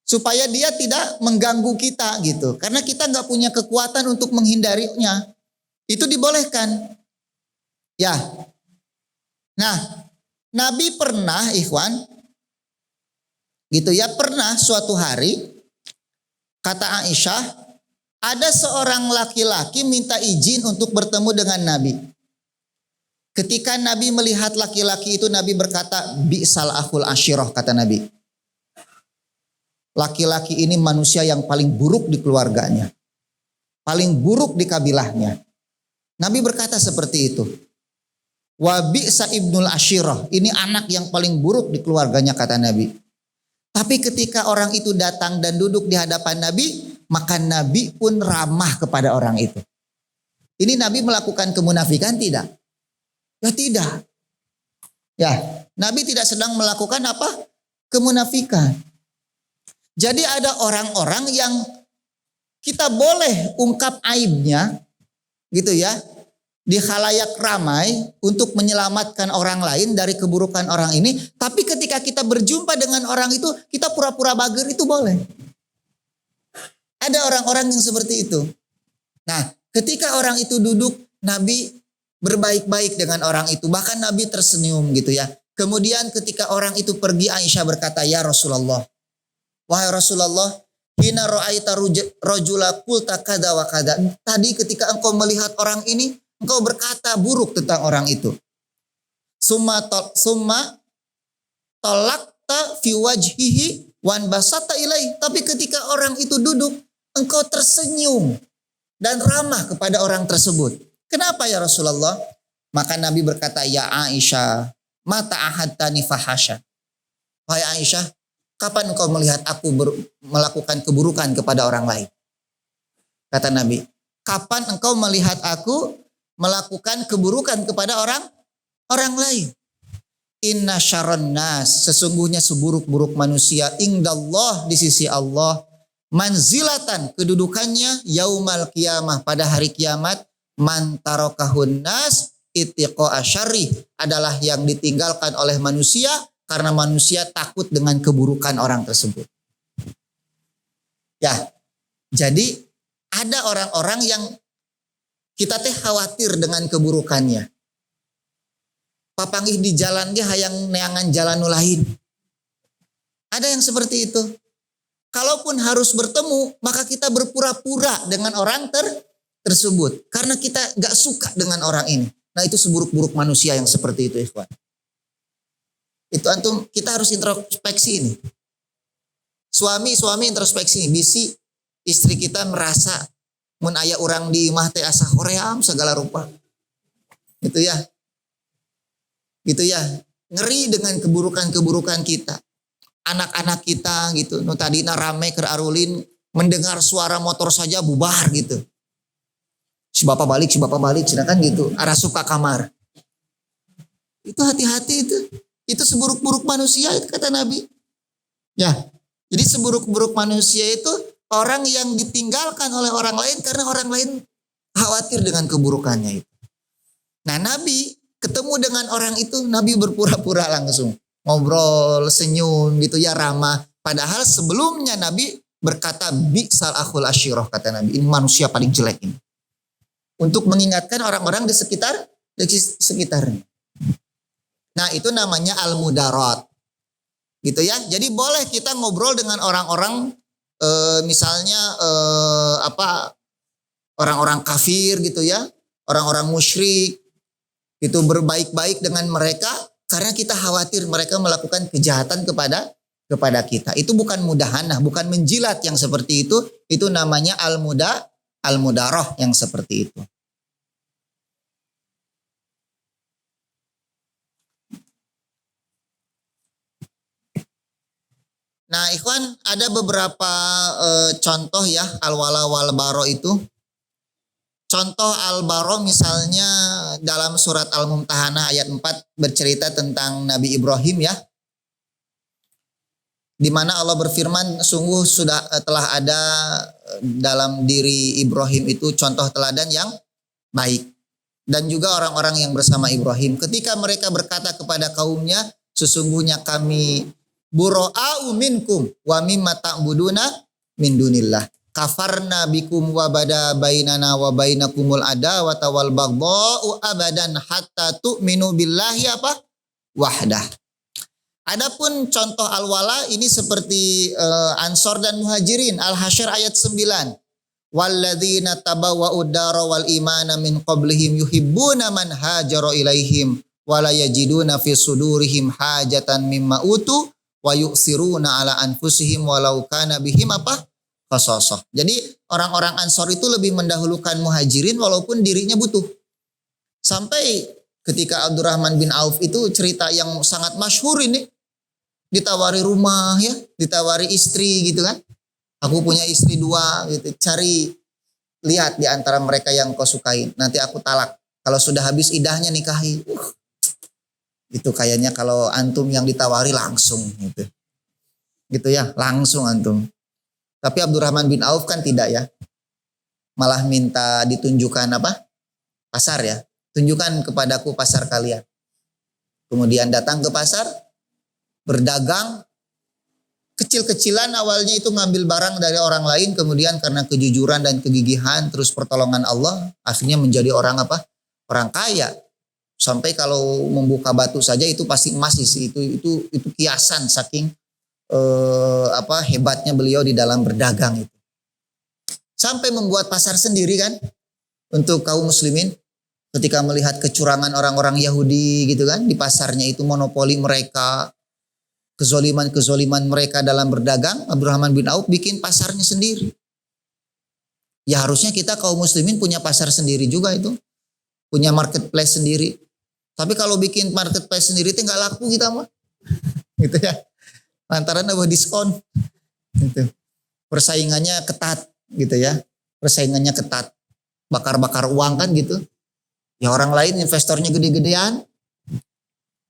Supaya dia tidak mengganggu kita gitu. Karena kita nggak punya kekuatan untuk menghindarinya. Itu dibolehkan. Ya. Nah, Nabi pernah ikhwan, gitu ya, pernah suatu hari, kata Aisyah, ada seorang laki-laki minta izin untuk bertemu dengan Nabi. Ketika Nabi melihat laki-laki itu, Nabi berkata, bi'sal akhul asyirah, kata Nabi. Laki-laki ini manusia yang paling buruk di keluarganya. Paling buruk di kabilahnya. Nabi berkata seperti itu. Wa bi'sa ibnul asyirah, ini anak yang paling buruk di keluarganya, kata Nabi. Tapi ketika orang itu datang dan duduk di hadapan Nabi, maka Nabi pun ramah kepada orang itu. Ini Nabi melakukan kemunafikan tidak? Ya tidak. Ya, Nabi tidak sedang melakukan apa? Kemunafikan. Jadi ada orang-orang yang kita boleh ungkap aibnya, gitu ya, di khalayak ramai untuk menyelamatkan orang lain dari keburukan orang ini. Tapi ketika kita berjumpa dengan orang itu, kita pura-pura bager, itu boleh. Ada orang-orang yang seperti itu. Nah, ketika orang itu duduk, Nabi berbaik-baik dengan orang itu. Bahkan Nabi tersenyum gitu ya. Kemudian ketika orang itu pergi, Aisyah berkata, ya Rasulullah, wahai Rasulullah, hina ra'aita rajula qulta kada wa kada. Tadi ketika engkau melihat orang ini, engkau berkata buruk tentang orang itu. Summa talaqta fi wajhihi wan basata ilaih. Tapi ketika orang itu duduk, engkau tersenyum dan ramah kepada orang tersebut. Kenapa ya Rasulullah? Maka Nabi berkata, ya Aisyah, mata ahadtani fahasya. Wahai Aisyah, kapan engkau melihat aku melakukan keburukan kepada orang lain? Kata Nabi, kapan engkau melihat aku melakukan keburukan kepada orang lain? Inna syarran nas, sesungguhnya seburuk-buruk manusia, indallah, di sisi Allah, manzilatan, kedudukannya, yaumal qiyamah, pada hari kiamat, man tarokahun nas itiqa asyarri, adalah yang ditinggalkan oleh manusia karena manusia takut dengan keburukan orang tersebut. Ya, jadi ada orang-orang yang kita teh khawatir dengan keburukannya. Papanggih di jalan dia hayang neangan jalan lain. Ada yang seperti itu. Kalaupun harus bertemu, maka kita berpura-pura dengan orang tersebut. Karena kita gak suka dengan orang ini. Nah, itu seburuk-buruk manusia yang seperti itu, ikhwan. Itu antum, kita harus introspeksi ini. Suami introspeksi, bisi istri kita merasa Mun aya urang di imah teh asa hoream segala rupa. Gitu ya. Gitu ya. Ngeri dengan keburukan-keburukan kita. Anak-anak kita gitu. Nu tadina rame keur arulin, mendengar suara motor saja bubar gitu. Si bapak balik, sedangkan gitu. Arah suka kamar. Itu hati-hati itu. Itu seburuk-buruk manusia itu kata Nabi. Ya. Jadi seburuk-buruk manusia itu orang yang ditinggalkan oleh orang lain karena orang lain khawatir dengan keburukannya itu. Nah Nabi ketemu dengan orang itu, Nabi berpura-pura langsung. Ngobrol, senyum gitu ya, ramah. Padahal sebelumnya Nabi berkata bi'sal akhul asyirah kata Nabi. Ini manusia paling jelek ini. Untuk mengingatkan orang-orang di sekitarnya. Nah itu namanya al-mudarat. Gitu ya. Jadi boleh kita ngobrol dengan orang-orang misalnya orang-orang kafir gitu ya, orang-orang musyrik, itu berbaik-baik dengan mereka karena kita khawatir mereka melakukan kejahatan kepada kita. Itu bukan mudahanah, bukan menjilat yang seperti itu namanya al-mudarah yang seperti itu. Nah, ikhwan, ada beberapa contoh ya al-wala wal bara itu. Contoh al-bara misalnya dalam surat Al-Mumtahanah ayat 4 bercerita tentang Nabi Ibrahim ya. Di mana Allah berfirman, sungguh telah ada dalam diri Ibrahim itu contoh teladan yang baik. Dan juga orang-orang yang bersama Ibrahim. Ketika mereka berkata kepada kaumnya, sesungguhnya kami bura'u minkum wa mimma ta'buduna min dunillah. Kafarna bikum wa bada bainana wa bainakumul adawata wal baghdha'u abadan hatta tu'minu billahi wahdah. Adapun contoh al-wala ini seperti Ansor dan Muhajirin, Al-Hasyr ayat 9. Walladzina tabawwa'ud dara wal imana min qablihim yuhibbuna man hajara ilaihim wa la yajiduna fi sudurihim hajatan mimma utu wa yu'siruna ala anfusihim walau kana bihim khasasah. Jadi orang-orang Ansor itu lebih mendahulukan Muhajirin walaupun dirinya butuh. Sampai ketika Abdurrahman bin Auf itu cerita yang sangat masyhur ini, ditawari rumah ya, ditawari istri gitu kan. Aku punya istri 2 gitu, cari lihat di antara mereka yang kau sukai, nanti aku talak. Kalau sudah habis idahnya nikahi. Itu kayaknya kalau antum yang ditawari langsung gitu. Gitu ya, langsung antum. Tapi Abdurrahman bin Auf kan tidak ya. Malah minta ditunjukkan pasar ya. Tunjukkan kepadaku pasar kalian. Kemudian datang ke pasar, berdagang, kecil-kecilan awalnya itu ngambil barang dari orang lain, kemudian karena kejujuran dan kegigihan, terus pertolongan Allah, akhirnya menjadi orang Orang kaya. Sampai kalau membuka batu saja itu pasti emas sih. Itu kiasan saking hebatnya beliau di dalam berdagang itu. Sampai membuat pasar sendiri kan untuk kaum muslimin ketika melihat kecurangan orang-orang Yahudi gitu kan, di pasarnya itu monopoli mereka, kezoliman mereka dalam berdagang, Abdurrahman bin Auf bikin pasarnya sendiri. Ya harusnya kita kaum muslimin punya pasar sendiri juga itu. Punya marketplace sendiri. Tapi kalau bikin marketplace sendiri itu nggak laku kita mah. Gitu ya. Lantaran ada diskon. Gitu. Persaingannya ketat gitu ya. Persaingannya ketat. Bakar-bakar uang kan gitu. Ya orang lain investornya gede-gedean.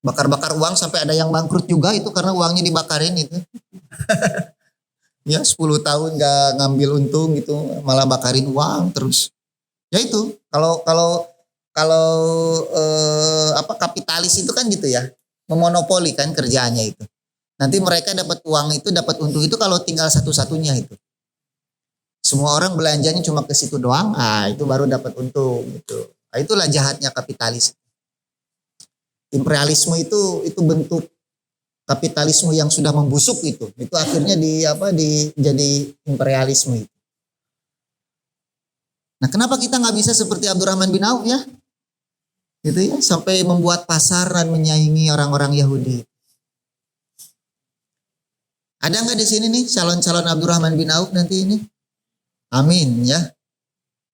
Bakar-bakar uang sampai ada yang bangkrut juga itu karena uangnya dibakarin itu. Ya 10 tahun nggak ngambil untung gitu, malah bakarin uang terus. Ya itu kalau kapitalis itu kan gitu ya, memonopoli kan kerjaannya itu. Nanti mereka dapat uang itu, dapat untung itu kalau tinggal satu-satunya itu. Semua orang belanjanya cuma ke situ doang, itu baru dapat untung gitu. Nah, itulah jahatnya kapitalis. Imperialisme itu bentuk kapitalisme yang sudah membusuk itu. Itu akhirnya jadi imperialisme itu. Nah, kenapa kita nggak bisa seperti Abdurrahman bin Auf ya? Gitu ya, sampai membuat pasar dan menyaingi orang-orang Yahudi. Ada nggak di sini nih calon-calon Abdurrahman bin Auf nanti ini? Amin ya.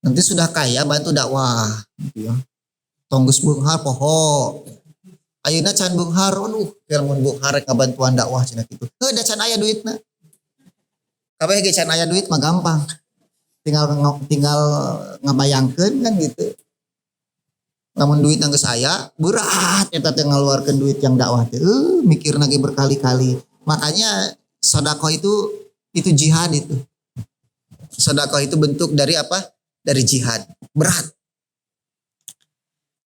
Nanti sudah kaya bantu dakwah gitu ya. Tonggus bunghar poho. Ayeuna can bunghar, aduh, mun bunghar rek ngabantuan dakwah cenah kitu. Heuh da can aya duitna. Kabeh ge can aya duit mah gampang. Tinggal ngabayangkeun kan gitu. Namun duit yang saya berat eta teh ngaluarkeun duit yang dakwah teh. Mikirna ge berkali-kali. Makanya sedekah itu jihad itu. Sedekah itu bentuk dari apa? Dari jihad. Berat.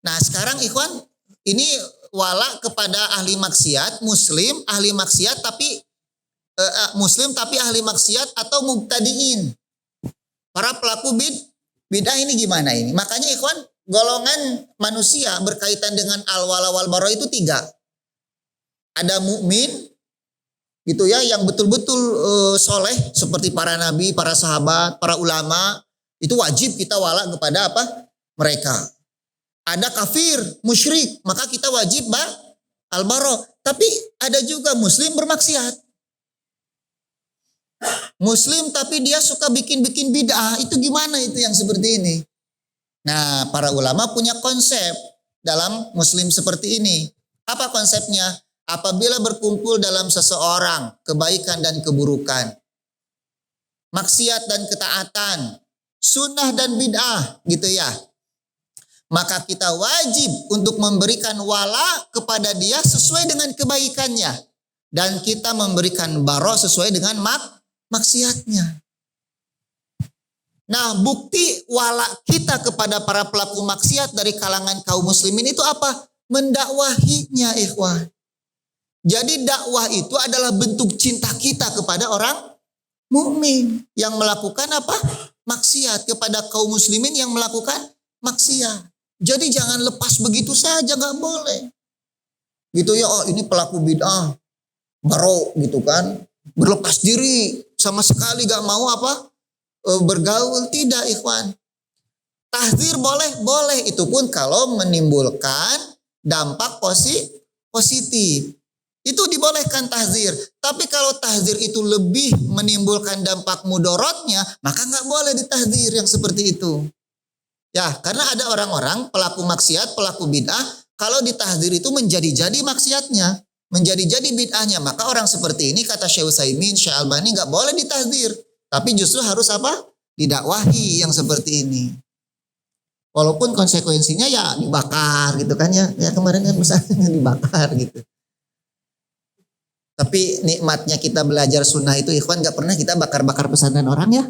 Nah, sekarang ikhwan, ini wala kepada ahli maksiat, muslim ahli maksiat tapi muslim tapi ahli maksiat atau mubtadiin. Para pelaku bid'ah ini gimana ini? Makanya ikhwan, golongan manusia berkaitan dengan al-wala wal bara itu 3. Ada mukmin gitu ya yang betul-betul soleh seperti para nabi, para sahabat, para ulama, itu wajib kita wala kepada apa? Mereka. Ada kafir, musyrik, maka kita wajib al-bara. Tapi ada juga muslim bermaksiat. Muslim tapi dia suka bikin-bikin bid'ah. Itu gimana itu yang seperti ini? Nah, para ulama punya konsep dalam muslim seperti ini. Apa konsepnya? Apabila berkumpul dalam seseorang kebaikan dan keburukan, maksiat dan ketaatan, sunnah dan bid'ah gitu ya. Maka kita wajib untuk memberikan wala kepada dia sesuai dengan kebaikannya. Dan kita memberikan baro sesuai dengan maksiatnya. Nah, bukti wala kita kepada para pelaku maksiat dari kalangan kaum muslimin itu apa? Mendakwahinya, ikhwan. Jadi dakwah itu adalah bentuk cinta kita kepada orang mukmin yang melakukan apa? Maksiat, kepada kaum muslimin yang melakukan maksiat. Jadi jangan lepas begitu saja, gak boleh. Gitu ya, oh ini pelaku bid'ah, baro gitu kan. Berlepas diri, sama sekali gak mau apa? Bergaul, tidak ikhwan. Tahzir boleh. Itu pun kalau menimbulkan dampak positif. Itu dibolehkan tahzir. Tapi kalau tahzir itu lebih menimbulkan dampak mudorotnya, maka gak boleh ditahzir yang seperti itu. Ya, karena ada orang-orang pelaku maksiat, pelaku bid'ah, kalau ditahzir itu menjadi-jadi maksiatnya, menjadi-jadi bid'ahnya. Maka orang seperti ini kata Syekh Utsaimin, Syekh Albani nggak boleh ditahzir, tapi justru harus apa? Didakwahi yang seperti ini. Walaupun konsekuensinya ya dibakar gitu kan ya. Ya kemarin kan misalnya dibakar gitu. Tapi nikmatnya kita belajar sunnah itu ikhwan, nggak pernah kita bakar-bakar pesantren orang ya.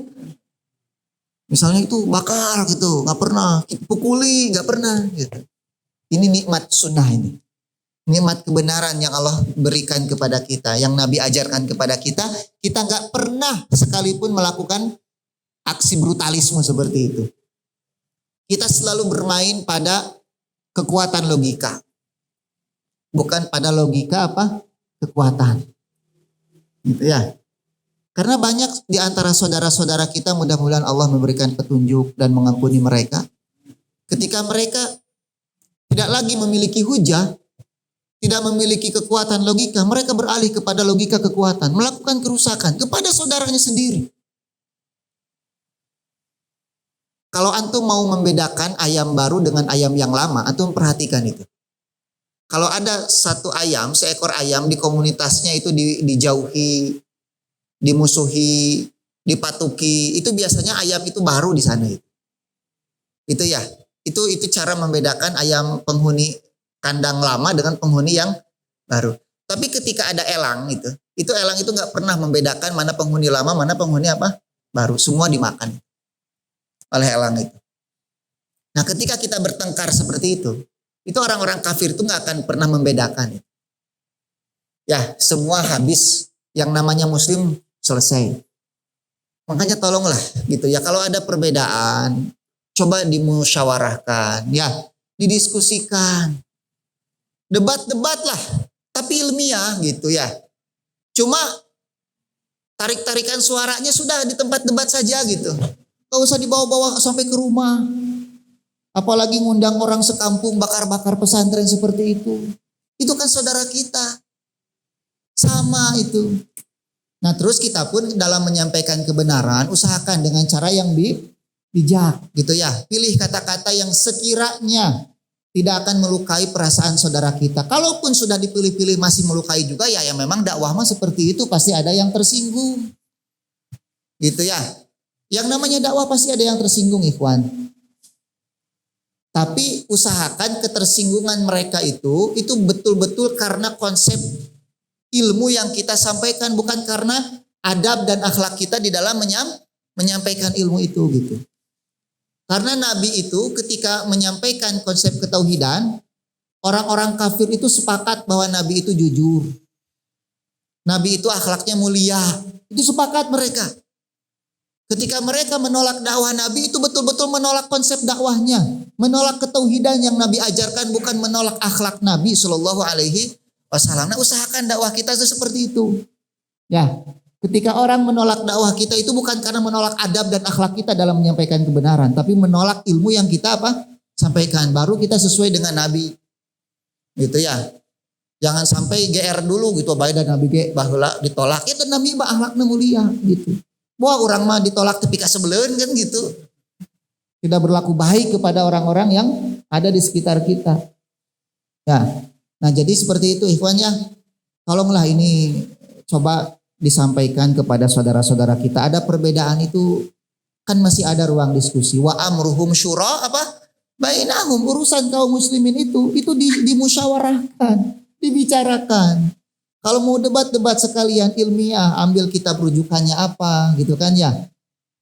Misalnya itu bakar gitu, nggak pernah. Pukuli, nggak pernah. Gitu. Ini nikmat sunnah ini. Nikmat kebenaran yang Allah berikan kepada kita, yang Nabi ajarkan kepada kita. Kita nggak pernah sekalipun melakukan aksi brutalisme seperti itu. Kita selalu bermain pada kekuatan logika. Bukan pada logika apa? Kekuatan. Gitu ya. Karena banyak di antara saudara-saudara kita, mudah-mudahan Allah memberikan petunjuk dan mengampuni mereka. Ketika mereka tidak lagi memiliki hujah, tidak memiliki kekuatan logika, mereka beralih kepada logika kekuatan, melakukan kerusakan kepada saudaranya sendiri. Kalau antum mau membedakan ayam baru dengan ayam yang lama, antum perhatikan itu. Kalau ada satu ayam, seekor ayam di komunitasnya itu dijauhi, dimusuhi, dipatuki, itu biasanya ayam itu baru di sana itu. Itu ya. Itu cara membedakan ayam penghuni kandang lama dengan penghuni yang baru. Tapi ketika ada elang itu elang itu nggak pernah membedakan mana penghuni lama, mana penghuni apa? Baru. Semua dimakan oleh elang itu. Nah, ketika kita bertengkar seperti itu orang-orang kafir itu nggak akan pernah membedakan. Ya, semua habis. Yang namanya muslim selesai. Makanya tolonglah gitu ya, kalau ada perbedaan coba dimusyawarahkan ya, didiskusikan. Debat-debat lah, tapi ilmiah gitu ya. Cuma tarik-tarikan suaranya sudah di tempat debat saja gitu. Gak usah dibawa-bawa sampai ke rumah. Apalagi ngundang orang sekampung bakar-bakar pesantren seperti itu. Itu kan saudara kita. Sama itu. Nah, terus kita pun dalam menyampaikan kebenaran usahakan dengan cara yang bijak gitu ya. Pilih kata-kata yang sekiranya tidak akan melukai perasaan saudara kita. Kalaupun sudah dipilih-pilih masih melukai juga ya memang dakwah mah seperti itu, pasti ada yang tersinggung. Gitu ya. Yang namanya dakwah pasti ada yang tersinggung, ikhwan. Tapi usahakan ketersinggungan mereka itu betul-betul karena konsep ilmu yang kita sampaikan, bukan karena adab dan akhlak kita di dalam menyampaikan ilmu itu gitu. Karena Nabi itu ketika menyampaikan konsep ketauhidan, orang-orang kafir itu sepakat bahwa Nabi itu jujur. Nabi itu akhlaknya mulia. Itu sepakat mereka. Ketika mereka menolak dakwah Nabi itu betul-betul menolak konsep dakwahnya. Menolak ketauhidan yang Nabi ajarkan, bukan menolak akhlak Nabi Shallallahu Alaihi Wasallam. Nah, usahakan dakwah kita seperti itu. Ya, ketika orang menolak dakwah kita itu bukan karena menolak adab dan akhlak kita dalam menyampaikan kebenaran, tapi menolak ilmu yang kita sampaikan. Baru kita sesuai dengan Nabi. Gitu ya. Jangan sampai GR dulu gitu, baik dan Nabi bahula ditolak. Itu Nabi akhlaknya mulia gitu. Wah, orang mah ditolak tapi kasebeleun kan gitu. Tidak berlaku baik kepada orang-orang yang ada di sekitar kita. Ya. Nah, jadi seperti itu ikhwannya. Tolonglah ini coba disampaikan kepada saudara-saudara kita. Ada perbedaan itu kan masih ada ruang diskusi. Wa amruhum syura bainahum, urusan kaum muslimin itu dimusyawarahkan, dibicarakan. Kalau mau debat-debat sekalian ilmiah, ambil kitab rujukannya apa gitu kan ya.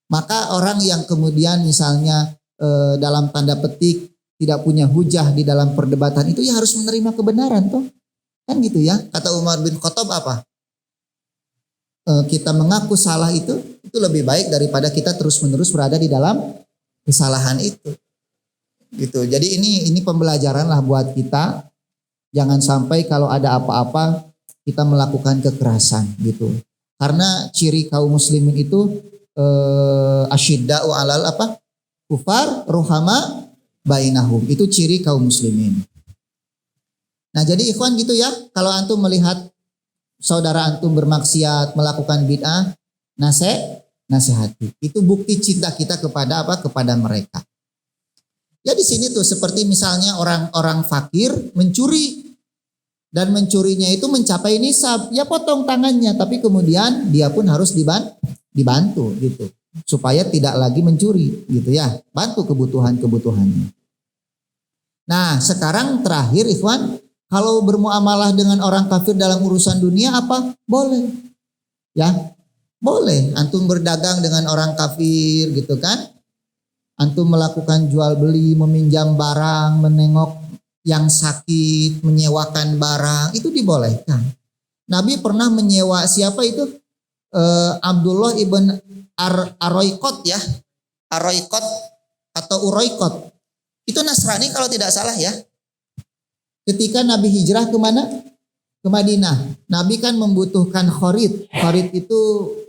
Maka orang yang kemudian misalnya dalam tanda petik tidak punya hujah di dalam perdebatan itu ya harus menerima kebenaran toh. Kan gitu ya. Kata Umar bin Khattab apa? Kita mengaku salah itu lebih baik daripada kita terus-menerus berada di dalam kesalahan itu. Gitu. Jadi ini pembelajaran lah buat kita. Jangan sampai kalau ada apa-apa kita melakukan kekerasan gitu. Karena ciri kaum muslimin itu asyidda'u alal kufar ruhama bainahum. Itu ciri kaum muslimin. Nah, jadi ikhwan gitu ya, kalau antum melihat saudara antum bermaksiat, melakukan bid'ah, nasihati. Itu bukti cinta kita kepada kepada mereka. Ya di sini tuh seperti misalnya orang-orang fakir mencuri. Dan mencurinya itu mencapai nisab, ya potong tangannya, tapi kemudian dia pun harus dibantu gitu, supaya tidak lagi mencuri gitu ya, bantu kebutuhannya. Nah sekarang terakhir ikhwan, kalau bermuamalah dengan orang kafir dalam urusan dunia apa? Boleh, ya boleh. Antum berdagang dengan orang kafir gitu kan, antum melakukan jual beli, meminjam barang, menengok yang sakit, menyewakan barang, itu dibolehkan. Nabi pernah menyewa siapa itu? Abdullah ibn Aroikot ya. Aroikot atau Uroikot. Itu Nasrani kalau tidak salah ya. Ketika Nabi hijrah kemana? Ke Madinah. Nabi kan membutuhkan khorid. Khorid itu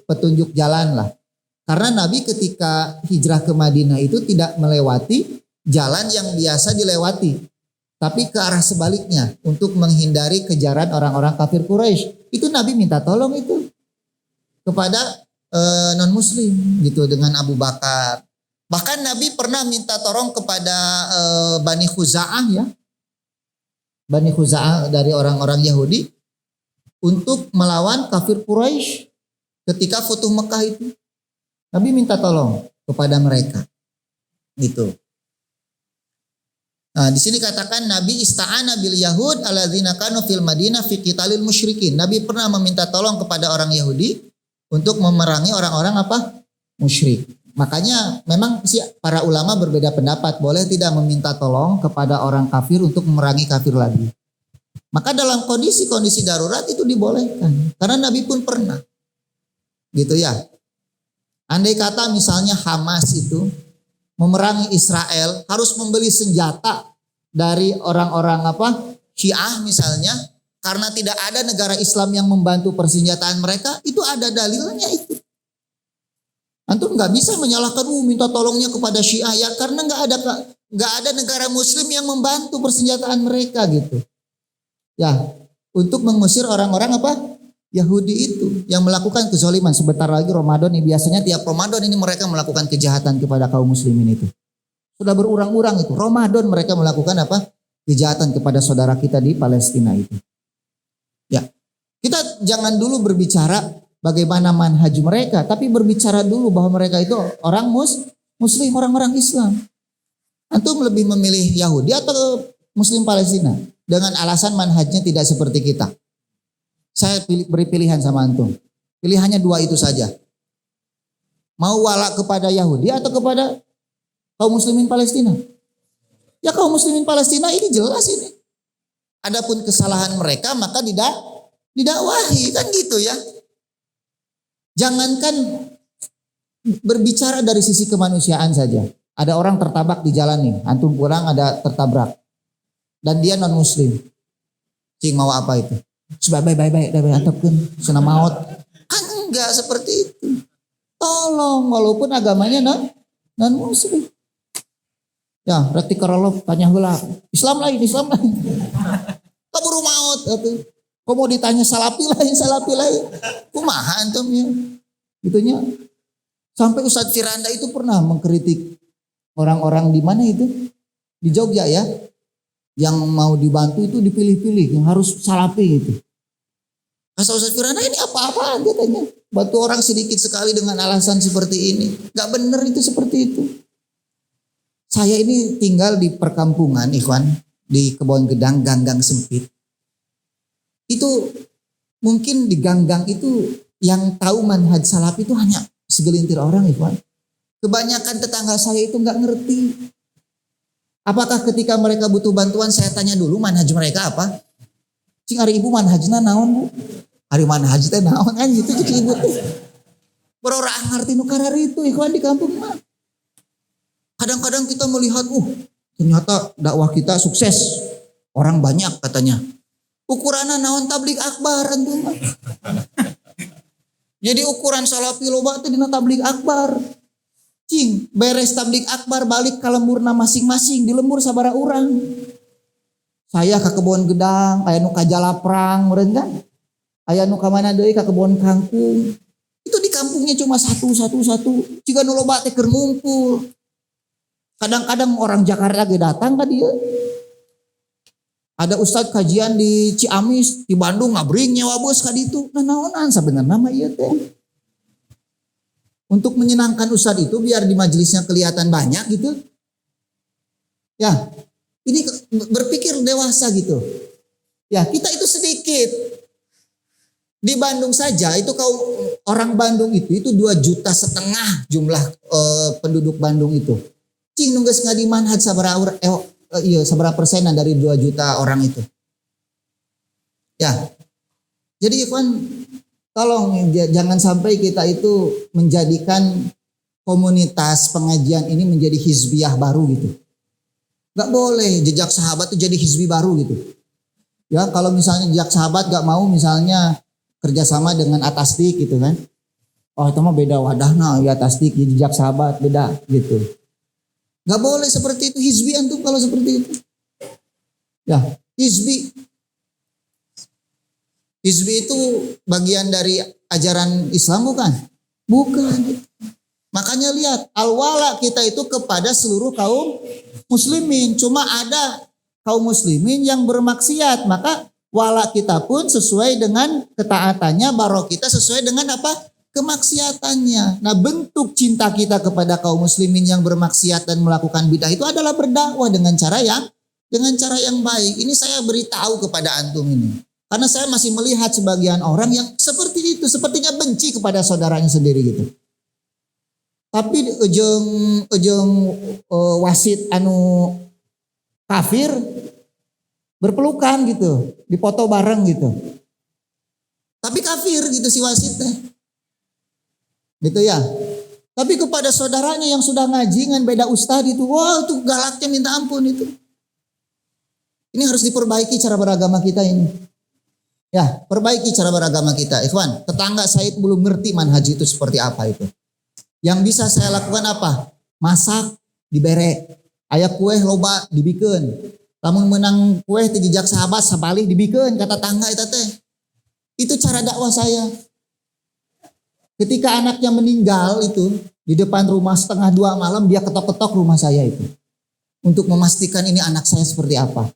petunjuk jalan lah. Karena Nabi ketika hijrah ke Madinah itu tidak melewati jalan yang biasa dilewati. Tapi ke arah sebaliknya untuk menghindari kejaran orang-orang kafir Quraisy. Itu Nabi minta tolong itu kepada non muslim gitu dengan Abu Bakar. Bahkan Nabi pernah minta tolong kepada Bani Khuza'ah ya. Bani Khuza'ah dari orang-orang Yahudi untuk melawan kafir Quraisy ketika Futuh Mekah itu. Nabi minta tolong kepada mereka. Gitu. Nah, di sini katakan Nabi ista'ana bil Yahud alladzina kanu fil Madinah fi qitalil musyrikin. Nabi pernah meminta tolong kepada orang Yahudi untuk memerangi orang-orang musyrik. Makanya memang para ulama berbeda pendapat, boleh tidak meminta tolong kepada orang kafir untuk memerangi kafir lagi. Maka dalam kondisi-kondisi darurat itu dibolehkan. Karena Nabi pun pernah. Gitu ya. Andai kata misalnya Hamas itu memerangi Israel, harus membeli senjata dari orang-orang Syiah misalnya, karena tidak ada negara Islam yang membantu persenjataan mereka, itu ada dalilnya itu. Antum nggak bisa menyalahkan minta tolongnya kepada Syiah ya, karena nggak ada negara Muslim yang membantu persenjataan mereka gitu. Ya, untuk mengusir orang-orang Yahudi itu yang melakukan kezaliman. Sebentar lagi Ramadan nih, biasanya tiap Ramadan ini mereka melakukan kejahatan kepada kaum muslimin itu. Sudah berurang-urang itu. Ramadan mereka melakukan apa? Kejahatan kepada saudara kita di Palestina itu. Ya, kita jangan dulu berbicara bagaimana manhaj mereka, tapi berbicara dulu bahwa mereka itu orang muslim, orang-orang Islam. Antum lebih memilih Yahudi atau Muslim Palestina dengan alasan manhajnya tidak seperti kita? Saya beri pilihan sama antum. Pilihannya dua itu saja. Mau wala kepada Yahudi atau kepada kaum muslimin Palestina? Ya kaum muslimin Palestina ini jelas ini. Adapun kesalahan mereka maka didakwahi kan gitu ya. Jangankan berbicara dari sisi kemanusiaan saja. Ada orang tertabrak di jalan nih, antum pulang ada tertabrak. Dan dia non muslim. Cing mau apa itu? Baik, antapkan senam maut. Kan enggak seperti itu. Tolong, walaupun agamanya non muslim. Ya, berarti kalau tanya heula, Islam lain. Kaburu maut atuh. Kok mau ditanya salapi lain. Kumaha antum ya? Gitunya. Sampai Ustadz Firanda itu pernah mengkritik orang-orang di mana itu? Di Jogja ya. Yang mau dibantu itu dipilih-pilih, yang harus salapi itu. Masa Ustaz Firanda ini apa-apaan katanya. Bantu orang sedikit sekali dengan alasan seperti ini. Gak bener itu seperti itu. Saya ini tinggal di perkampungan, Ikhwan. Di Kebon Gedang, ganggang sempit. Itu mungkin di ganggang itu yang tahu manhaj salafi itu hanya segelintir orang, Ikhwan. Kebanyakan tetangga saya itu gak ngerti. Apakah ketika mereka butuh bantuan saya tanya dulu manhaj mereka apa? Cing hari ibu manhajna naon bu? Hari manhaj teh naon kan gitu cing ibu teh. Berorang ngerti nu karar itu ikhwan di kampung mah. Kadang-kadang kita melihat ternyata dakwah kita sukses. Orang banyak katanya. Ukuranna naon tablik akbar antum mah. Jadi ukuran salafi loba teh dina tablik akbar. Cing, beres tablik akbar balik ke lemburna masing-masing, di lembur sabara urang. Saya ke Kebon Gedang, aya nu ka Jalaprang, meureun kan? Aya nu ka mana deui ka Kebon Kangkung. Itu di kampungnya cuma satu. Ciga nu loba teh keur ngumpul. Kadang-kadang orang Jakarta ge datang ka dieu. Ada ustad kajian di Ciamis, di Bandung ngabring nyewa bus ka ditu. Nah naonan sabenerna mah ieu teh. Untuk menyenangkan ustadz itu biar di majelisnya kelihatan banyak gitu. Ya, ini berpikir dewasa gitu. Ya, kita itu sedikit. Di Bandung saja itu orang Bandung itu 2,5 juta jumlah penduduk Bandung itu. Cing nunggas ngadi manhaj sabaraha persenan dari 2 juta orang itu. Ya. Jadi Ikhwan, tolong jangan sampai kita itu menjadikan komunitas pengajian ini menjadi hizbiyah baru gitu. Gak boleh jejak sahabat itu jadi hizbi baru gitu. Ya kalau misalnya jejak sahabat gak mau misalnya kerjasama dengan Atasdik gitu kan. Oh itu mah beda wadahna ya Atasdik ya jejak sahabat beda gitu. Gak boleh seperti itu hizbi antum kalau seperti itu. Ya hizbi. Hizbi itu bagian dari ajaran Islam bukan? Bukan. Makanya lihat al-wala kita itu kepada seluruh kaum muslimin. Cuma ada kaum muslimin yang bermaksiat. Maka wala kita pun sesuai dengan ketaatannya. Barok kita sesuai dengan apa? Kemaksiatannya. Nah bentuk cinta kita kepada kaum muslimin yang bermaksiat dan melakukan bidah itu adalah berdakwah dengan cara yang baik. Ini saya beritahu kepada antum ini. Karena saya masih melihat sebagian orang yang seperti itu. Sepertinya benci kepada saudaranya sendiri gitu. Tapi ujung wasit anu kafir berpelukan gitu. Dipoto bareng gitu. Tapi kafir gitu si wasitnya. Gitu ya. Tapi kepada saudaranya yang sudah ngaji dengan beda ustad itu. Wah itu galaknya minta ampun itu. Ini harus diperbaiki cara beragama kita ini. Ya, perbaiki cara beragama kita. Ikhwan, tetangga saya itu belum ngerti manhaj itu seperti apa itu. Yang bisa saya lakukan apa? Masak, dibere. Aya kue loba, dibikeun. Lamun menang kue ti jejak sahabat, sabalih dibikeun kata tangga eta teh. Itu cara dakwah saya. Ketika anaknya meninggal itu di depan rumah 1:30 malam dia ketok-ketok rumah saya itu. Untuk memastikan ini anak saya seperti apa.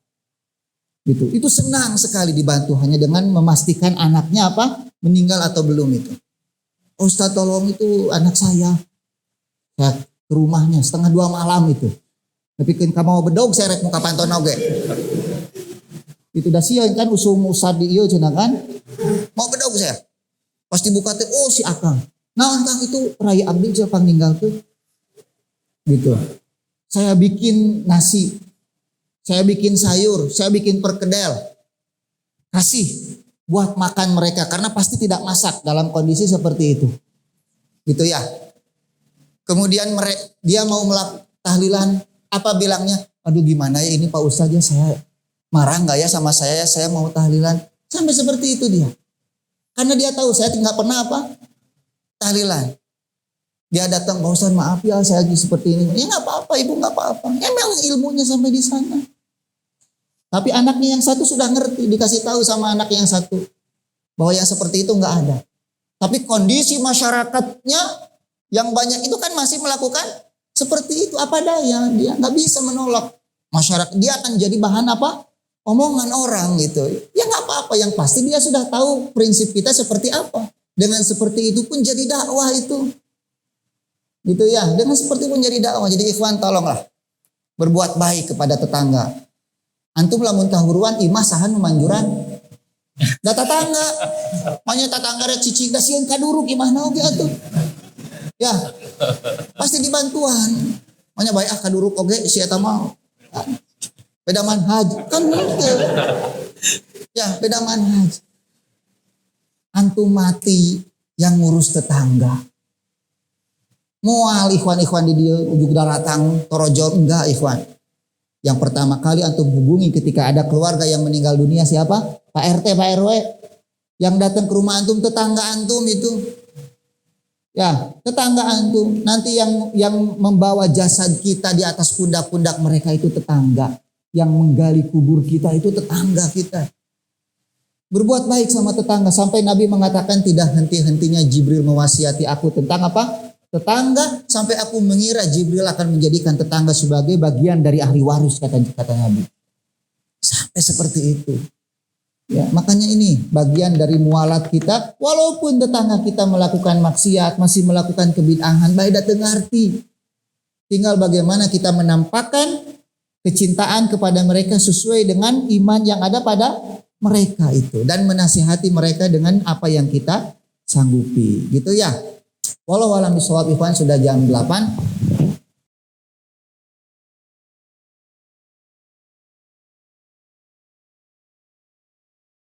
Gitu. Itu senang sekali dibantu hanya dengan memastikan anaknya apa? Meninggal atau belum itu. Ustaz tolong itu anak saya. Ya, ke rumahnya 1:30 malam itu. Tapi kan kamu mau bedog saya rek muka panton oge. Itu dah sia kan usum usad di ieu cenah kan. Mau bedog saya. Pas dibuka teh oh si Akang. Nah Akang itu raya abdi siapa ninggal tuh. Gitu. Saya bikin nasi. Saya bikin sayur, saya bikin perkedel. Kasih buat makan mereka karena pasti tidak masak dalam kondisi seperti itu. Gitu ya. Kemudian dia mau melakukan tahlilan, apa bilangnya? Aduh gimana ya ini Pak Ustaz ya saya marah nggak ya sama saya mau tahlilan. Sampai seperti itu dia. Karena dia tahu saya nggak pernah apa? Tahlilan. Dia datang, Pak Ustaz maaf ya saya lagi seperti ini. Ya nggak apa-apa ibu nggak apa-apa. Emang ilmunya sampai di sana. Tapi anaknya yang satu sudah ngerti, dikasih tahu sama anak yang satu. Bahwa yang seperti itu nggak ada. Tapi kondisi masyarakatnya yang banyak itu kan masih melakukan seperti itu. Apa daya, dia nggak bisa menolak. Masyarakat, dia akan jadi bahan apa? Omongan orang gitu. Ya nggak apa-apa, yang pasti dia sudah tahu prinsip kita seperti apa. Dengan seperti itu pun jadi dakwah itu. Gitu ya, dengan seperti itu pun jadi dakwah. Jadi ikhwan tolonglah berbuat baik kepada tetangga. Antum lamun kahuruan imah sahan memanjuran. Da tetangga. Manya tetangga rek cicing da sieun kaduruk imah naoge atuh. Ya. Pasti dibantuan. Manya bae kaduruk oge si eta mah. Beda manhaj kan gitu. Ya, beda manhaj. Antum mati yang ngurus tetangga. Moal ikhwan-ikhwan di dia ujug daratang torojo enggak ikhwan. Yang pertama kali antum hubungi ketika ada keluarga yang meninggal dunia siapa? Pak RT, Pak RW. Yang datang ke rumah antum tetangga antum itu. Ya, tetangga antum. Nanti yang membawa jasad kita di atas pundak-pundak mereka itu tetangga. Yang menggali kubur kita itu tetangga kita. Berbuat baik sama tetangga. Sampai Nabi mengatakan tidak henti-hentinya Jibril mewasiati aku tentang apa? Tetangga. Sampai aku mengira Jibril akan menjadikan tetangga sebagai bagian dari ahli waris kata Nabi. Sampai seperti itu. Ya, makanya ini bagian dari mualat kita. Walaupun tetangga kita melakukan maksiat, masih melakukan kebid'ahan, baik datang ngerti. Tinggal bagaimana kita menampakkan kecintaan kepada mereka sesuai dengan iman yang ada pada mereka itu. Dan menasihati mereka dengan apa yang kita sanggupi. Gitu ya. Walau alam bisawab ikhwan sudah jam 8.